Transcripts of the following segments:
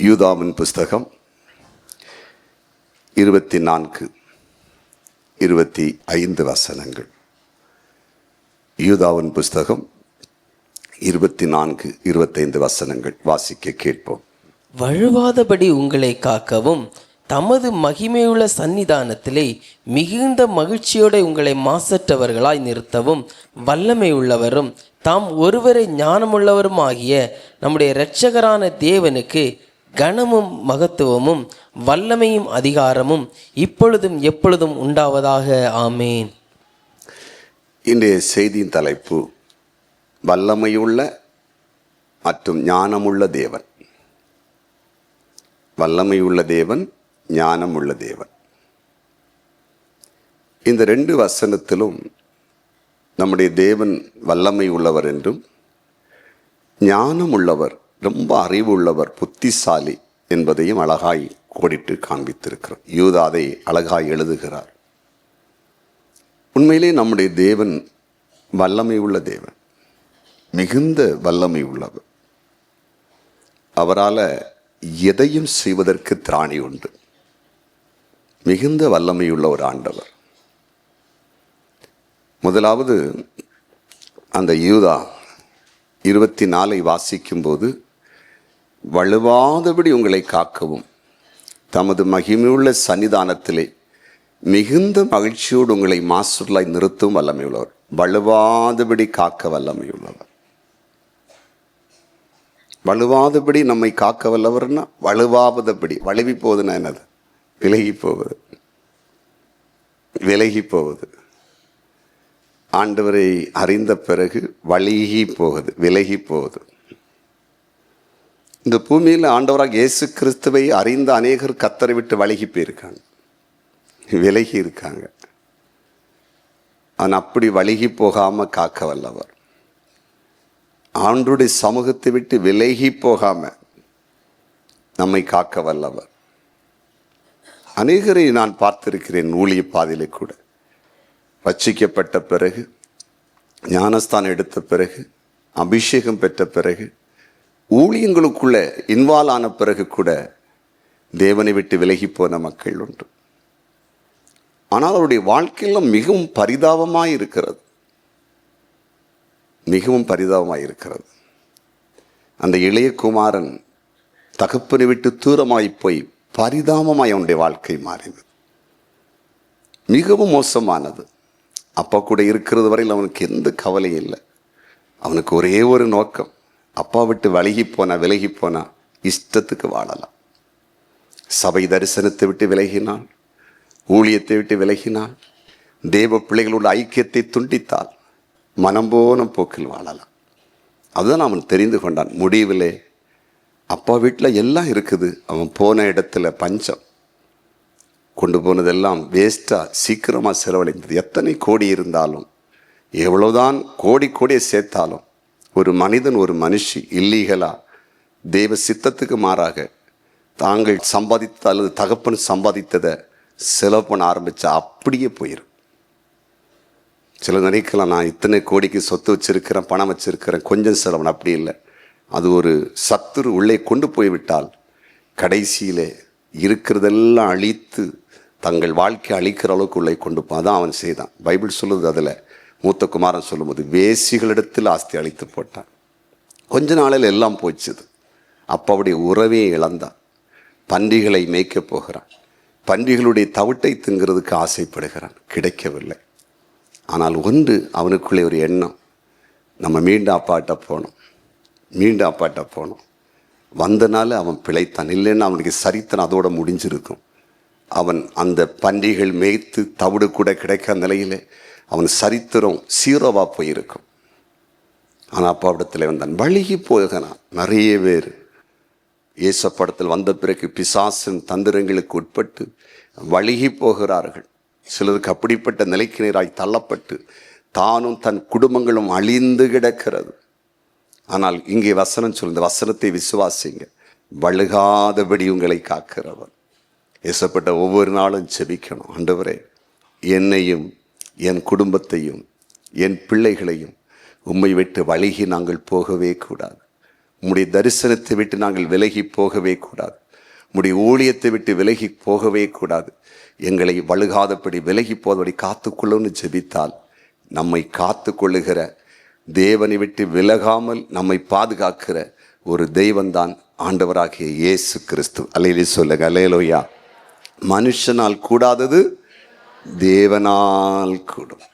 யூதாவின் புஸ்தகம் 24-25 வசனங்கள். யூதாவின் புஸ்தகம் 24-25 வசனங்கள் வாசிக்க கேட்போம். வழுவாதபடி உங்களை காக்கவும் தமது மகிமையுள்ள சந்நிதானத்திலே மிகுந்த மகிழ்ச்சியோடு உங்களை மாசற்றவர்களாய் நிறுத்தவும் வல்லமை உள்ளவரும் தாம் ஒருவரை ஞானமுள்ளவரும் ஆகிய நம்முடைய இரட்சகரான தேவனுக்கு கனமும் மகத்துவமும் வல்லமையும் அதிகாரமும் இப்பொழுதும் எப்பொழுதும் உண்டாவதாக. ஆமேன். இன்றைய செய்தியின் தலைப்பு வல்லமையுள்ள மற்றும் ஞானமுள்ள தேவன். வல்லமையுள்ள தேவன், ஞானமுள்ள தேவன். இந்த 2 வசனத்திலும் நம்முடைய தேவன் வல்லமை உள்ளவர் என்றும் ஞானம் உள்ளவர், ரொம்ப அறிவு உள்ளவர், புத்திசாலி என்பதையும் அழகாய் கோடிட்டு காண்பித்திருக்கிறார். யூதா அதை அழகாய் எழுதுகிறார். உண்மையிலே நம்முடைய தேவன் வல்லமை உள்ள தேவன், மிகுந்த வல்லமை உள்ளவர். அவரால் எதையும் செய்வதற்கு திராணி உண்டு. மிகுந்த வல்லமையுள்ள ஒரு ஆண்டவர். முதலாவது அந்த யூதா 24 வாசிக்கும்போது, வழுவாதபடி உங்களை காக்கவும் தமது மகிமையுள்ள சன்னிதானத்திலே மிகுந்த மகிழ்ச்சியோடு உங்களை மாசுலாய் நிறுத்தும் வல்லமை உள்ளவர். வழுவாதபடி காக்க வல்லமை உள்ளவர். வழுவாதபடி நம்மை காக்க வல்லவர்னா வழுவாவதபடி. வழுவி போவதுன்னா என்னது? விலகி போவது. விலகி போவது. ஆண்டவரை அறிந்த பிறகு வழுகி போகுது, விலகி போகுது. இந்த பூமியில் ஆண்டவராக இயேசு கிறிஸ்துவை அறிந்த அநேகர் கத்தரை விட்டு வழுகி போயிருக்காங்க, விலகி இருக்காங்க. ஆனால் அப்படி வழுகி போகாம காக்க வல்லவர். ஆண்டவருடைய சமூகத்தை விட்டு விலகி போகாம நம்மை காக்க வல்லவர். அநேகரை நான் பார்த்திருக்கிறேன். ஊழிய பாதையிலே கூட ரட்சிக்கப்பட்ட பிறகு, ஞானஸ்தானம் எடுத்த பிறகு, அபிஷேகம் பெற்ற பிறகு, ஊழியங்களுக்குள்ள இன்வால்வ் ஆன பிறகு கூட தேவனை விட்டு விலகி போன மக்கள் உண்டு. ஆனால் அவருடைய வாழ்க்கையில் மிகவும் பரிதாபமாய் இருக்கிறது. மிகவும் பரிதாபமாய் இருக்கிறது. அந்த இளைய குமாரன் தகப்பனை விட்டு தூரமாய் போய் பரிதாபமாய் அவனுடைய வாழ்க்கை மாறினது. மிகவும் மோசமானது. அப்பா கூட இருக்கிறது வரையில் அவனுக்கு எந்த கவலையும் இல்லை. அவனுக்கு ஒரே ஒரு நோக்கம், அப்பா விட்டு விலகி போனா இஷ்டத்துக்கு வாழலாம். சபை தரிசனத்தை விட்டு விலகினான், ஊழியத்தை விட்டு விலகினான், தேவ பிள்ளைகளோட ஐக்கியத்தை துண்டித்தால் மனம் போன போக்கில் வாழலாம். அதுதான் அவன் தெரிந்து கொண்டான். முடிவிலே அப்பா வீட்டில் எல்லாம் இருக்குது, அவன் போன இடத்துல பஞ்சம். கொண்டு போனதெல்லாம் வேஸ்ட்டாக சீக்கிரமாக செலவழிந்தது. எத்தனை கோடி இருந்தாலும், எவ்வளவுதான் கோடியை சேர்த்தாலும், ஒரு மனிதன் ஒரு மனுஷி இல்லீகலாக தேவ சித்தத்துக்கு மாறாக தாங்கள் சம்பாதித்த அல்லது தகப்பன் சம்பாதித்ததை செலவு பண்ண ஆரம்பித்தா அப்படியே போயிடும். சில நினைக்கலாம், நான் இத்தனை கோடிக்கு சொத்து வச்சிருக்கிறேன், பணம் வச்சிருக்கிறேன், கொஞ்சம் செலவு. அப்படி இல்லை. அது ஒரு சத்துரு உள்ளே கொண்டு போய்விட்டால் கடைசியிலே இருக்கிறதெல்லாம் அழித்து தங்கள் வாழ்க்கையை அழிக்கிற அளவுக்கு உள்ளே கொண்டு போதான் அவன் செய்தான். பைபிள் சொல்லுது, அதில் மூத்த குமாரன் சொல்லும்போது வேசிகளிடத்தில் ஆஸ்தி அழித்து போட்டான். கொஞ்ச நாளில் எல்லாம் போச்சுது. அப்பாவுடைய உறவையை இழந்தான். பன்றிகளை மேய்க்க போகிறான். பன்றிகளுடைய தவிட்டை திங்கிறதுக்கு ஆசைப்படுகிறான், கிடைக்கவில்லை. ஆனால் ஒன்று அவனுக்குள்ளே ஒரு எண்ணம், நம்ம மீண்டும் அப்பாட்ட போனோம். வந்தனால அவன் பிழைத்தான். இல்லைன்னா அவனுக்கு சரித்திரம் அதோட முடிஞ்சிருக்கும். அவன் அந்த பன்றிகள் மேய்த்து தவிடு கூட கிடைக்காத நிலையில் அவன் சரித்திரம் சீரோவாக போயிருக்கும். ஆனால் அப்பாவிடத்தில் வந்தான், வழுகி போகிறான். நிறைய பேர் இயேசப்படத்தில் வந்த பிறகு பிசாசின் தந்திரங்களுக்கு உட்பட்டு வழுகி போகிறார்கள். சிலருக்கு அப்படிப்பட்ட நிலைக்கு நேராய் தள்ளப்பட்டு தானும் தன் குடும்பங்களும் அழிந்து கிடக்கிறது. ஆனால் இங்கே வசனம் சொல்லுங்க, வசனத்தை விசுவாசிங்க. வழுகாதபடி உங்களை காக்கிறவர். இயேசப்பட்ட ஒவ்வொரு நாளும் செபிக்கணும், ஆண்டவரே என்னையும் என் குடும்பத்தையும் என் பிள்ளைகளையும் உம்மை விட்டு வழுகி நாங்கள் போகவே கூடாது. உம்முடைய தரிசனத்தை விட்டு நாங்கள் விலகி போகவே கூடாது. உம்முடைய ஊழியத்தை விட்டு விலகி போகவே கூடாது. எங்களை வழுகாதபடி விலகி போதபடி காத்துக்கொள்ளும்னு ஜெபித்தால், நம்மை காத்து கொள்ளுகிற, தேவனை விட்டு விலகாமல் நம்மை பாதுகாக்கிற ஒரு தெய்வந்தான் ஆண்டவராகிய இயேசு கிறிஸ்து. அல்லேலூயா சொல்லுங்க, அல்லேலூயா. மனுஷனால் கூடாதது தேவனால் கூடும்.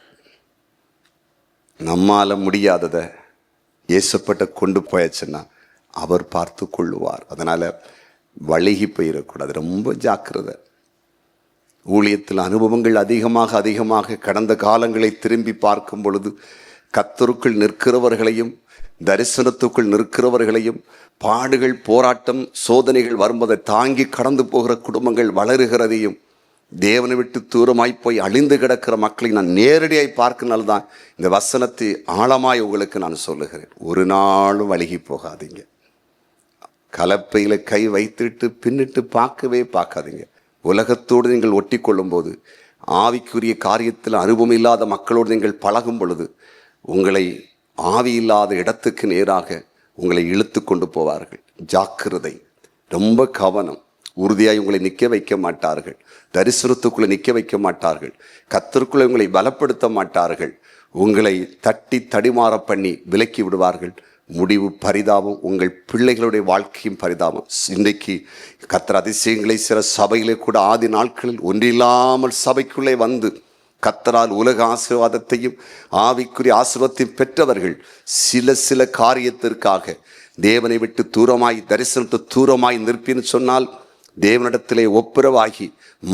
நம்மால முடியாததை இயேசுப்பட்ட கொண்டு போயாச்சுன்னா அவர் பார்த்து கொள்ளுவார். அதனால வழுகி போயிடக்கூடாது. ரொம்ப ஜாக்கிரதை. ஊழியத்தில் அனுபவங்கள் அதிகமாக கடந்த காலங்களை திரும்பி பார்க்கும் பொழுது கர்த்தருக்குள் நிற்கிறவர்களையும் தரிசனத்துக்குள் நிற்கிறவர்களையும் பாடுகள், போராட்டம், சோதனைகள் வரும்போதை தாங்கி கடந்து போகிற குடும்பங்கள் வளருகிறதையும், தேவனை விட்டு தூரமாய் போய் அழிந்து கிடக்கிற மக்களை நான் நேரடியாய் பார்க்கனால்தான் இந்த வசனத்தை ஆழமாய் உங்களுக்கு நான் சொல்லுகிறேன். ஒரு நாளும் வழுகி போகாதீங்க. கலப்பையில் கை வைத்துட்டு பின்னிட்டு பார்க்கவே பார்க்காதீங்க. உலகத்தோடு நீங்கள் ஒட்டி கொள்ளும் போது, ஆவிக்குரிய காரியத்தில் அனுபவம் இல்லாத மக்களோடு நீங்கள் பழகும் பொழுது, உங்களை ஆவி இல்லாத இடத்துக்கு நேராக உங்களை இழுத்து கொண்டு போவார்கள். ஜாக்கிரதை, ரொம்ப கவனம். உறுதியாய் உங்களை நிற்க வைக்க மாட்டார்கள். தரிசனத்துக்குள்ளே நிற்க வைக்க மாட்டார்கள். கர்த்தருக்குள்ளே உங்களை பலப்படுத்த மாட்டார்கள். உங்களை தட்டி தடிமாற பண்ணி விலக்கி விடுவார்கள். முடிவு பரிதாபம். உங்கள் பிள்ளைகளுடைய வாழ்க்கையும் பரிதாபம். இன்றைக்கு கர்த்தர் அதிசயங்களை சில சபையிலே கூட ஆதி நாட்களில் ஒன்றில்லாமல் சபைக்குள்ளே வந்து கர்த்தரால் உலக ஆசீர்வாதத்தையும் ஆவிக்குரிய ஆசீர்வாதத்தையும் பெற்றவர்கள் சில காரியத்திற்காக தேவனை விட்டு தூரமாய், தரிசனத்தை தூரமாய் நிற்பின்னு சொன்னால், தேவனிடத்திலே ஒப்புரவாகி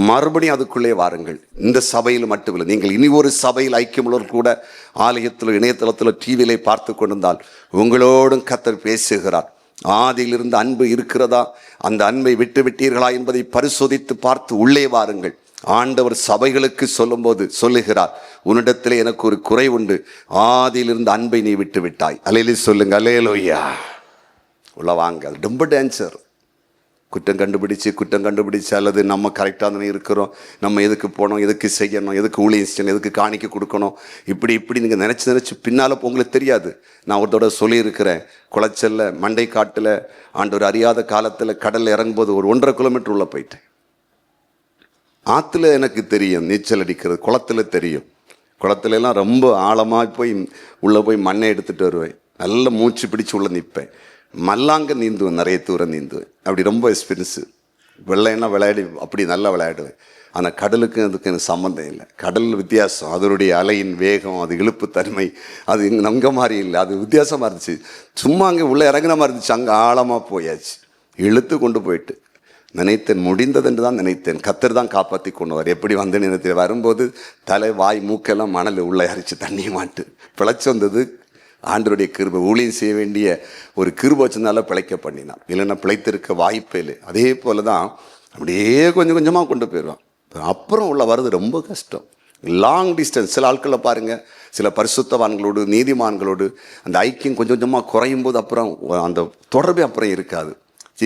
மறுபடியும் அதுக்குள்ளே வாருங்கள். இந்த சபையில் மட்டுமில்லை, நீங்கள் இனி ஒரு சபையில் ஐக்கியமுள்ளவர் கூட ஆலயத்தில், இணையதளத்தில், டிவியிலே பார்த்து கொண்டிருந்தால் உங்களோடும் கர்த்தர் பேசுகிறார். ஆதியிலிருந்து அன்பு இருக்கிறதா, அந்த அன்பை விட்டு விட்டீர்களா என்பதை பரிசோதித்து பார்த்து உள்ளே வாருங்கள். ஆண்டவர் சபைகளுக்கு சொல்லும்போது சொல்லுகிறார், உன்னிடத்திலே எனக்கு ஒரு குறை உண்டு, ஆதியிலிருந்து அன்பை நீ விட்டு விட்டாய். அல்லேலூயா சொல்லுங்க, அல்லேலூயா. உள்ள வாங்க. அது ரொம்ப டேஞ்சர். குற்றம் கண்டுபிடிச்சு அல்லது நம்ம கரெக்டாக தானே இருக்கிறோம், நம்ம எதுக்கு போனோம், எதுக்கு செய்யணும், எதுக்கு ஊழியம் செய்யணும், எதுக்கு காணிக்க கொடுக்கணும், இப்படி நீங்கள் நினச்சி பின்னால் உங்களுக்கு தெரியாது. நான் ஒரு தடவை சொல்லியிருக்கிறேன், குளச்சல்ல மண்டை காட்டில் ஆண்டவர் அறியாத காலத்தில் கடலில் இறங்கும்போது ஒரு 1.5 கிலோமீட்டர் உள்ளே போயிட்டேன். ஆற்றுல எனக்கு தெரியும் நீச்சல் அடிக்கிறது, குளத்தில் தெரியும். குளத்துலலாம் ரொம்ப ஆழமாக போய் உள்ளே போய் மண்ணை எடுத்துகிட்டு வருவேன். நல்ல மூச்சு பிடிச்சி உள்ளே நிற்பேன். மல்லாங்க நீந்துவேன், நிறைய தூரம் நீந்துவேன். அப்படி ரொம்ப எக்ஸ்பீரியன்ஸு. வெள்ளைன்னா விளையாடி அப்படி நல்லா விளையாடுவேன். ஆனால் கடலுக்கும் அதுக்கு எனக்கு சம்மந்தம் இல்லை. கடல் வித்தியாசம். அதனுடைய அலையின் வேகம், அது இழுப்பு தன்மை, அது நங்க மாதிரி இல்லை. அது வித்தியாசமாக இருந்துச்சு. சும்மா அங்கே உள்ளே இறங்கின மாதிரி இருந்துச்சு. அங்கே ஆழமாக போயாச்சு. இழுத்து கொண்டு போயிட்டு நினைத்தேன், முடிந்ததென்று தான் நினைத்தேன். கர்த்தர் தான் காப்பாற்றி கொண்டுவார். எப்படி வந்து நினைத்தேன், வரும்போது தலை, வாய், மூக்கெல்லாம் மணல் உள்ளே அரைச்சி தண்ணியை மாட்டு பிழைச்சி வந்தது. ஆண்டவருடைய கிருபை. ஊழியம் செய்ய வேண்டிய ஒரு கிருபை வச்சதுனால பிழைக்க பண்ணினான். இல்லைன்னா பிழைத்திருக்க வாய்ப்பே இல்லை. அதே போல தான் அப்படியே கொஞ்சம் கொஞ்சமாக கொண்டு போயிடுவான். அப்புறம் உள்ள வர்றது ரொம்ப கஷ்டம். Long distance. சில ஆட்களை பாருங்கள், சில பரிசுத்தவான்களோடு, நீதிமான்களோடு அந்த ஐக்கியம் கொஞ்சம் கொஞ்சமாக குறையும் போது அப்புறம் அந்த தொடர்பே அப்புறம் இருக்காது.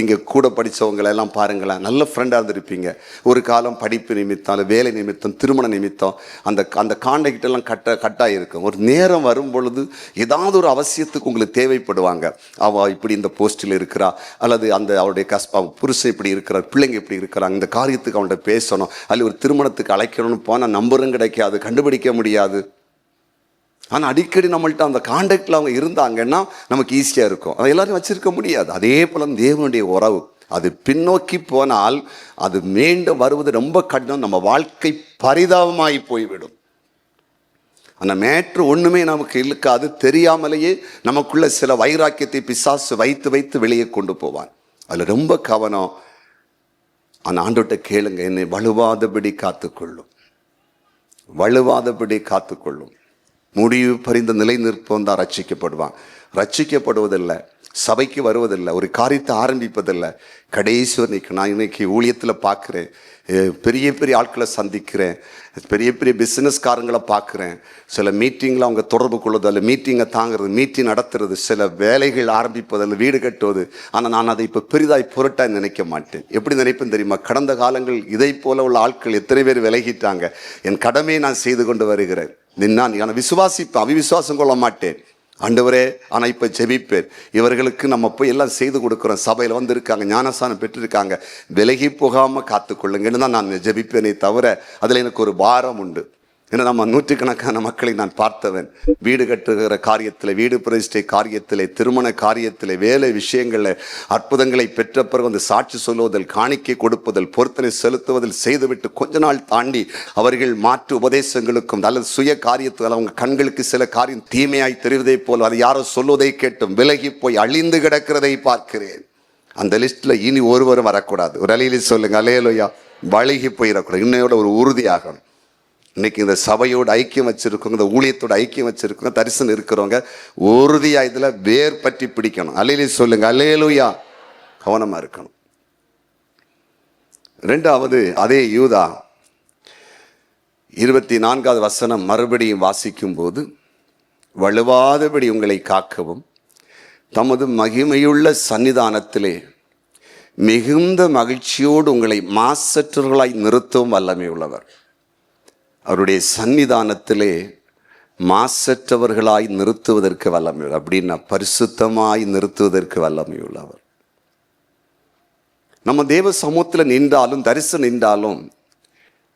இங்கே கூட படித்தவங்களெல்லாம் பாருங்களேன், நல்ல ஃப்ரெண்டாக இருந்திருப்பீங்க. ஒரு காலம் படிப்பு நிமித்தம், இல்லை வேலை நிமித்தம், திருமண நிமித்தம் அந்த காண்டாக்டெல்லாம் கட்டாக இருக்கும். ஒரு நேரம் வரும் பொழுது ஏதாவது ஒரு அவசியத்துக்கு உங்களுக்கு தேவைப்படுவாங்க. அவள் இப்படி இந்த போஸ்ட்டில் இருக்கிறா, அல்லது அவருடைய புருஷன் இப்படி இருக்கிறார், பிள்ளைங்க இப்படி இருக்கிறாங்க, இந்த காரியத்துக்கு அவன்கிட்ட பேசணும், அல்லது ஒரு திருமணத்துக்கு அழைக்கணும்னு போனால் நம்பரும் கிடைக்காது, கண்டுபிடிக்க முடியாது. ஆனால் அடிக்கடி நம்மள்ட்ட அந்த காண்டாக்டில் அவங்க இருந்தாங்கன்னா நமக்கு ஈஸியாக இருக்கும். அதை எல்லாரும் வச்சுருக்க முடியாது. அதே போல் தேவனுடைய உறவு அது பின்னோக்கி போனால் அது மீண்டும் வருவது ரொம்ப கடினம். நம்ம வாழ்க்கை பரிதாபமாகி போய்விடும். அந்த மேட்ரு ஒன்றுமே நமக்கு இழுக்காது. தெரியாமலேயே நமக்குள்ள சில வைராக்கியத்தை பிசாசு வைத்து வெளியே கொண்டு போவான். அதில் ரொம்ப கவனம். அந்த ஆண்டவர்கிட்ட கேளுங்க, என்னை வலுவாதபடி காத்துக்கொள்ளும், வலுவாதபடி காத்துக்கொள்ளும். முடிவு பறிந்த நிலை நிற்பவன் தான் ரட்சிக்கப்படுவான். ரட்சிக்கப்படுவதில்லை, சபைக்கு வருவதில்லை, ஒரு காரியத்தை ஆரம்பிப்பதில்லை, கடைசிவர் நிற்கும். நான் இன்னைக்கு ஊழியத்தில் பார்க்குறேன், பெரிய ஆட்களை சந்திக்கிறேன், பெரிய பிஸ்னஸ்காரங்களை பார்க்குறேன். சில மீட்டிங்கில் அவங்க தொடர்பு கொள்வது, அல்ல மீட்டிங்கை தாங்கிறது, மீட்டிங் நடத்துறது, சில வேலைகள் ஆரம்பிப்பது, அல்ல வீடு கட்டுவது. ஆனால் நான் அதை இப்போ பெரிதாய் புரட்டாக நினைக்க மாட்டேன். எப்படி நினைப்பேன் தெரியுமா? கடந்த காலங்கள் இதை போல உள்ள ஆட்கள் எத்தனை பேர் விலகிட்டாங்க. என் கடமையை நான் செய்து கொண்டு வருகிறேன். நான் விசுவாசிப்பேன், அவிசுவாசம் கொள்ள மாட்டேன். ஆண்டவரே, ஆனால் இப்போ ஜெபிப்பேன், இவர்களுக்கு நம்ம போய் எல்லாம் செய்து கொடுக்குறோம், சபையில் வந்திருக்காங்க, ஞானஸ்தானம் பெற்றிருக்காங்க, விலகி போகாமல் காத்துக்கொள்ளுங்கன்னு தான் நான் ஜெபிப்பேனே தவிர அதில் எனக்கு ஒரு பாரம் உண்டு. ஏன்னா நம்ம நூற்றுக்கணக்கான மக்களை நான் பார்த்தவன். வீடு கட்டுகிற காரியத்தில், வீடு பிரதிஷ்டை காரியத்தில், திருமண காரியத்தில், வேலை விஷயங்களில் அற்புதங்களை பெற்ற பிறகு வந்து சாட்சி சொல்லுவதில், காணிக்கை கொடுப்பதில், பொருத்தனை செலுத்துவதில் செய்துவிட்டு கொஞ்ச நாள் தாண்டி அவர்கள் மாற்று உபதேசங்களுக்கும் அல்லது சுய காரியத்தில் அவங்க கண்களுக்கு சில காரியம் தீமையாய் தெரிவதை போல் அது யாரோ சொல்வதை கேட்டும் விலகி போய் அழிந்து கிடக்கிறதை பார்க்கிறேன். அந்த லிஸ்ட்டில் இனி ஒருவரும் வரக்கூடாது. ஒரு அலையிலே சொல்லுங்க, அல்லேலூயா. வழுகி போயிடக்கூடாது. இன்னையோட ஒரு உறுதியாகணும். இன்னைக்கு இந்த சபையோடு ஐக்கியம் வச்சிருக்கோங்க, இந்த ஊழியத்தோட ஐக்கியம் வச்சிருக்கோங்க, தரிசனம் இருக்கிறவங்க உறுதியா இதில் வேர் பற்றி பிடிக்கணும். அல்லேலூயா சொல்லுங்க, அல்லேலூயா. கவனமா இருக்கணும். ரெண்டாவது, அதே யூதா 24வது வசனம் மறுபடியும் வாசிக்கும் போது, வலுவாதபடி உங்களை காக்கவும் தமது மகிமையுள்ள சன்னிதானத்திலே மிகுந்த மகிழ்ச்சியோடு உங்களை மாசற்றவர்களாய் நிறுத்தவும் வல்லமை உள்ளவர். அவருடைய சன்னிதானத்திலே மாசற்றவர்களாய் நிறுத்துவதற்கு வல்லமை உள்ளவர். அப்படின்னா பரிசுத்தமாய் நிறுத்துவதற்கு வல்லமை உள்ளவர். நம்ம தேவ சமூகத்தில் நின்றாலும், தரிசனம் நின்றாலும்,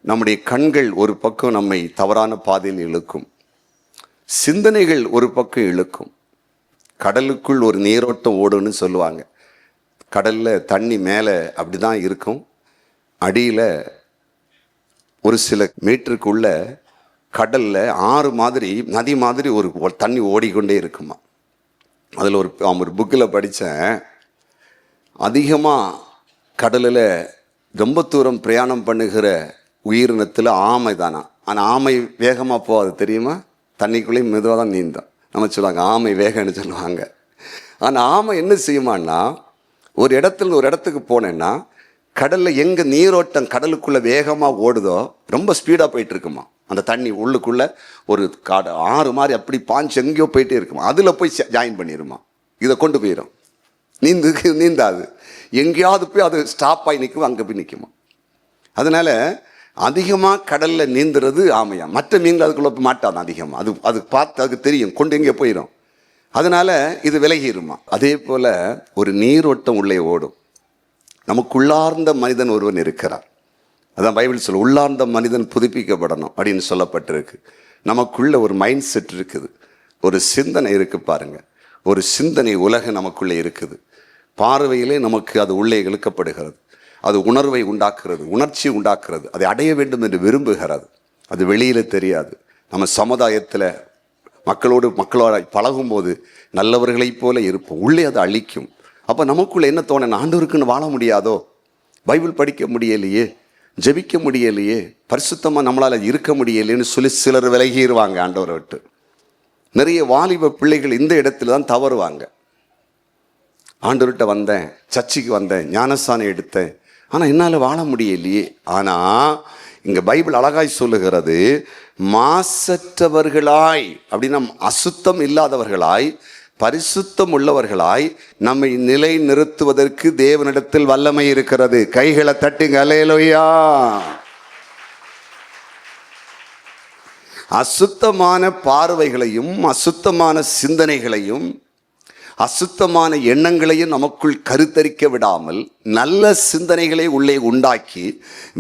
நம்முடைய கண்கள் ஒரு பக்கம் நம்மை தவறான பாதையில் இழுக்கும், சிந்தனைகள் ஒரு பக்கம் இழுக்கும். கடலுக்குள் ஒரு நீரோட்டம் ஓடுன்னு சொல்லுவாங்க. கடலில் தண்ணி மேலே அப்படி தான் இருக்கும், அடியில் ஒரு சில மீட்டருக்குள்ள கடலில் ஆறு மாதிரி, நதி மாதிரி ஒரு தண்ணி ஓடிக்கொண்டே இருக்குமா. அதில் ஒரு புக்கில் படித்தேன், அதிகமாக கடலில் ரொம்ப தூரம் பிரயாணம் பண்ணுகிற உயிரினத்தில் ஆமை தானா. ஆனால் ஆமை வேகமாக போகாது தெரியுமா, தண்ணிக்குள்ளேயும் மெதுவாக தான் நீந்தும். நம்ம சொல்லுவாங்க ஆமை வேகம்னு சொல்லுவாங்க. ஆனால் ஆமை என்ன செய்யுமான்னா, ஒரு இடத்துல ஒரு இடத்துக்கு போனேன்னா கடலில் எங்கே நீரோட்டம் கடலுக்குள்ளே வேகமாக ஓடுதோ ரொம்ப ஸ்பீடாக போயிட்டு இருக்குமா. அந்த தண்ணி உள்ளுக்குள்ளே ஒரு ஆறு மாதிரி அப்படி பாஞ்சு எங்கேயோ போயிட்டே இருக்குமா. அதில் போய் ஜாயின் பண்ணிடுமா. இதை கொண்டு போயிடும். நீந்தாது, எங்கேயாவது போய் அது ஸ்டாப் ஆகி நிற்கும், அங்கே போய் நிற்குமா. அதனால் அதிகமாக கடலில் நீந்துறது ஆமையா. மற்ற மீன்கள் அதுக்குள்ளே போய் மாட்டாது அதிகமாக. அது பார்த்து அதுக்கு தெரியும் கொண்டு எங்கே போயிடும். அதனால் இது விலகிடுமா. அதே போல் ஒரு நீரோட்டம் உள்ளே ஓடும். நமக்குள்ளார்ந்த மனிதன் ஒருவன் இருக்கிறார். அதான் பைபிள் சொல்ல, உள்ளார்ந்த மனிதன் புதுப்பிக்கப்படணும் அப்படின்னு சொல்லப்பட்டிருக்கு. நமக்குள்ள ஒரு மைண்ட் செட் இருக்குது, ஒரு சிந்தனை இருக்கு பாருங்க. ஒரு சிந்தனை உலகம் நமக்குள்ளே இருக்குது. பார்வையிலே நமக்கு அது உள்ளே இழுக்கப்படுகிறது. அது உணர்வை உண்டாக்குறது, உணர்ச்சி உண்டாக்குறது, அதை அடைய வேண்டும் என்று விரும்புகிறது. அது வெளியில் தெரியாது. நம்ம சமுதாயத்தில் மக்களோட பழகும்போது நல்லவர்களைப் போல இருப்போம், உள்ளே அது அழிக்கும். அப்போ நமக்குள்ள என்ன தோணும், ஆண்டவருக்குன்னு வாழ முடியாதோ, பைபிள் படிக்க முடியலையே, ஜெபிக்க முடியலையே, பரிசுத்தமாக நம்மளால் இருக்க முடியலையேன்னு சொல்லி சிலர் விலகிடுவாங்க ஆண்டவரை விட்டு. நிறைய வாலிப பிள்ளைகள் இந்த இடத்துல தான் தவறுவாங்க. ஆண்டவர்கிட்ட வந்தேன், சர்ச்சுக்கு வந்தேன், ஞானஸ்தானம் எடுத்தேன், ஆனால் என்னால் வாழ முடியலையே. ஆனால் இங்கே பைபிள் அழகாய் சொல்லுகிறது, மாசற்றவர்களாய் அப்படின்னா அசுத்தம் இல்லாதவர்களாய், பரிசுத்தம் உள்ளவர்களாய் நம்மை நிலை நிறுத்துவதற்கு தேவனிடத்தில் வல்லமை இருக்கிறது. கைகளை தட்டுங்க, அல்லேலூயா. அசுத்தமான பார்வைகளையும் அசுத்தமான சிந்தனைகளையும் அசுத்தமான எண்ணங்களையும் நமக்குள் கருத்தரிக்க விடாமல் நல்ல சிந்தனைகளை உள்ளே உண்டாக்கி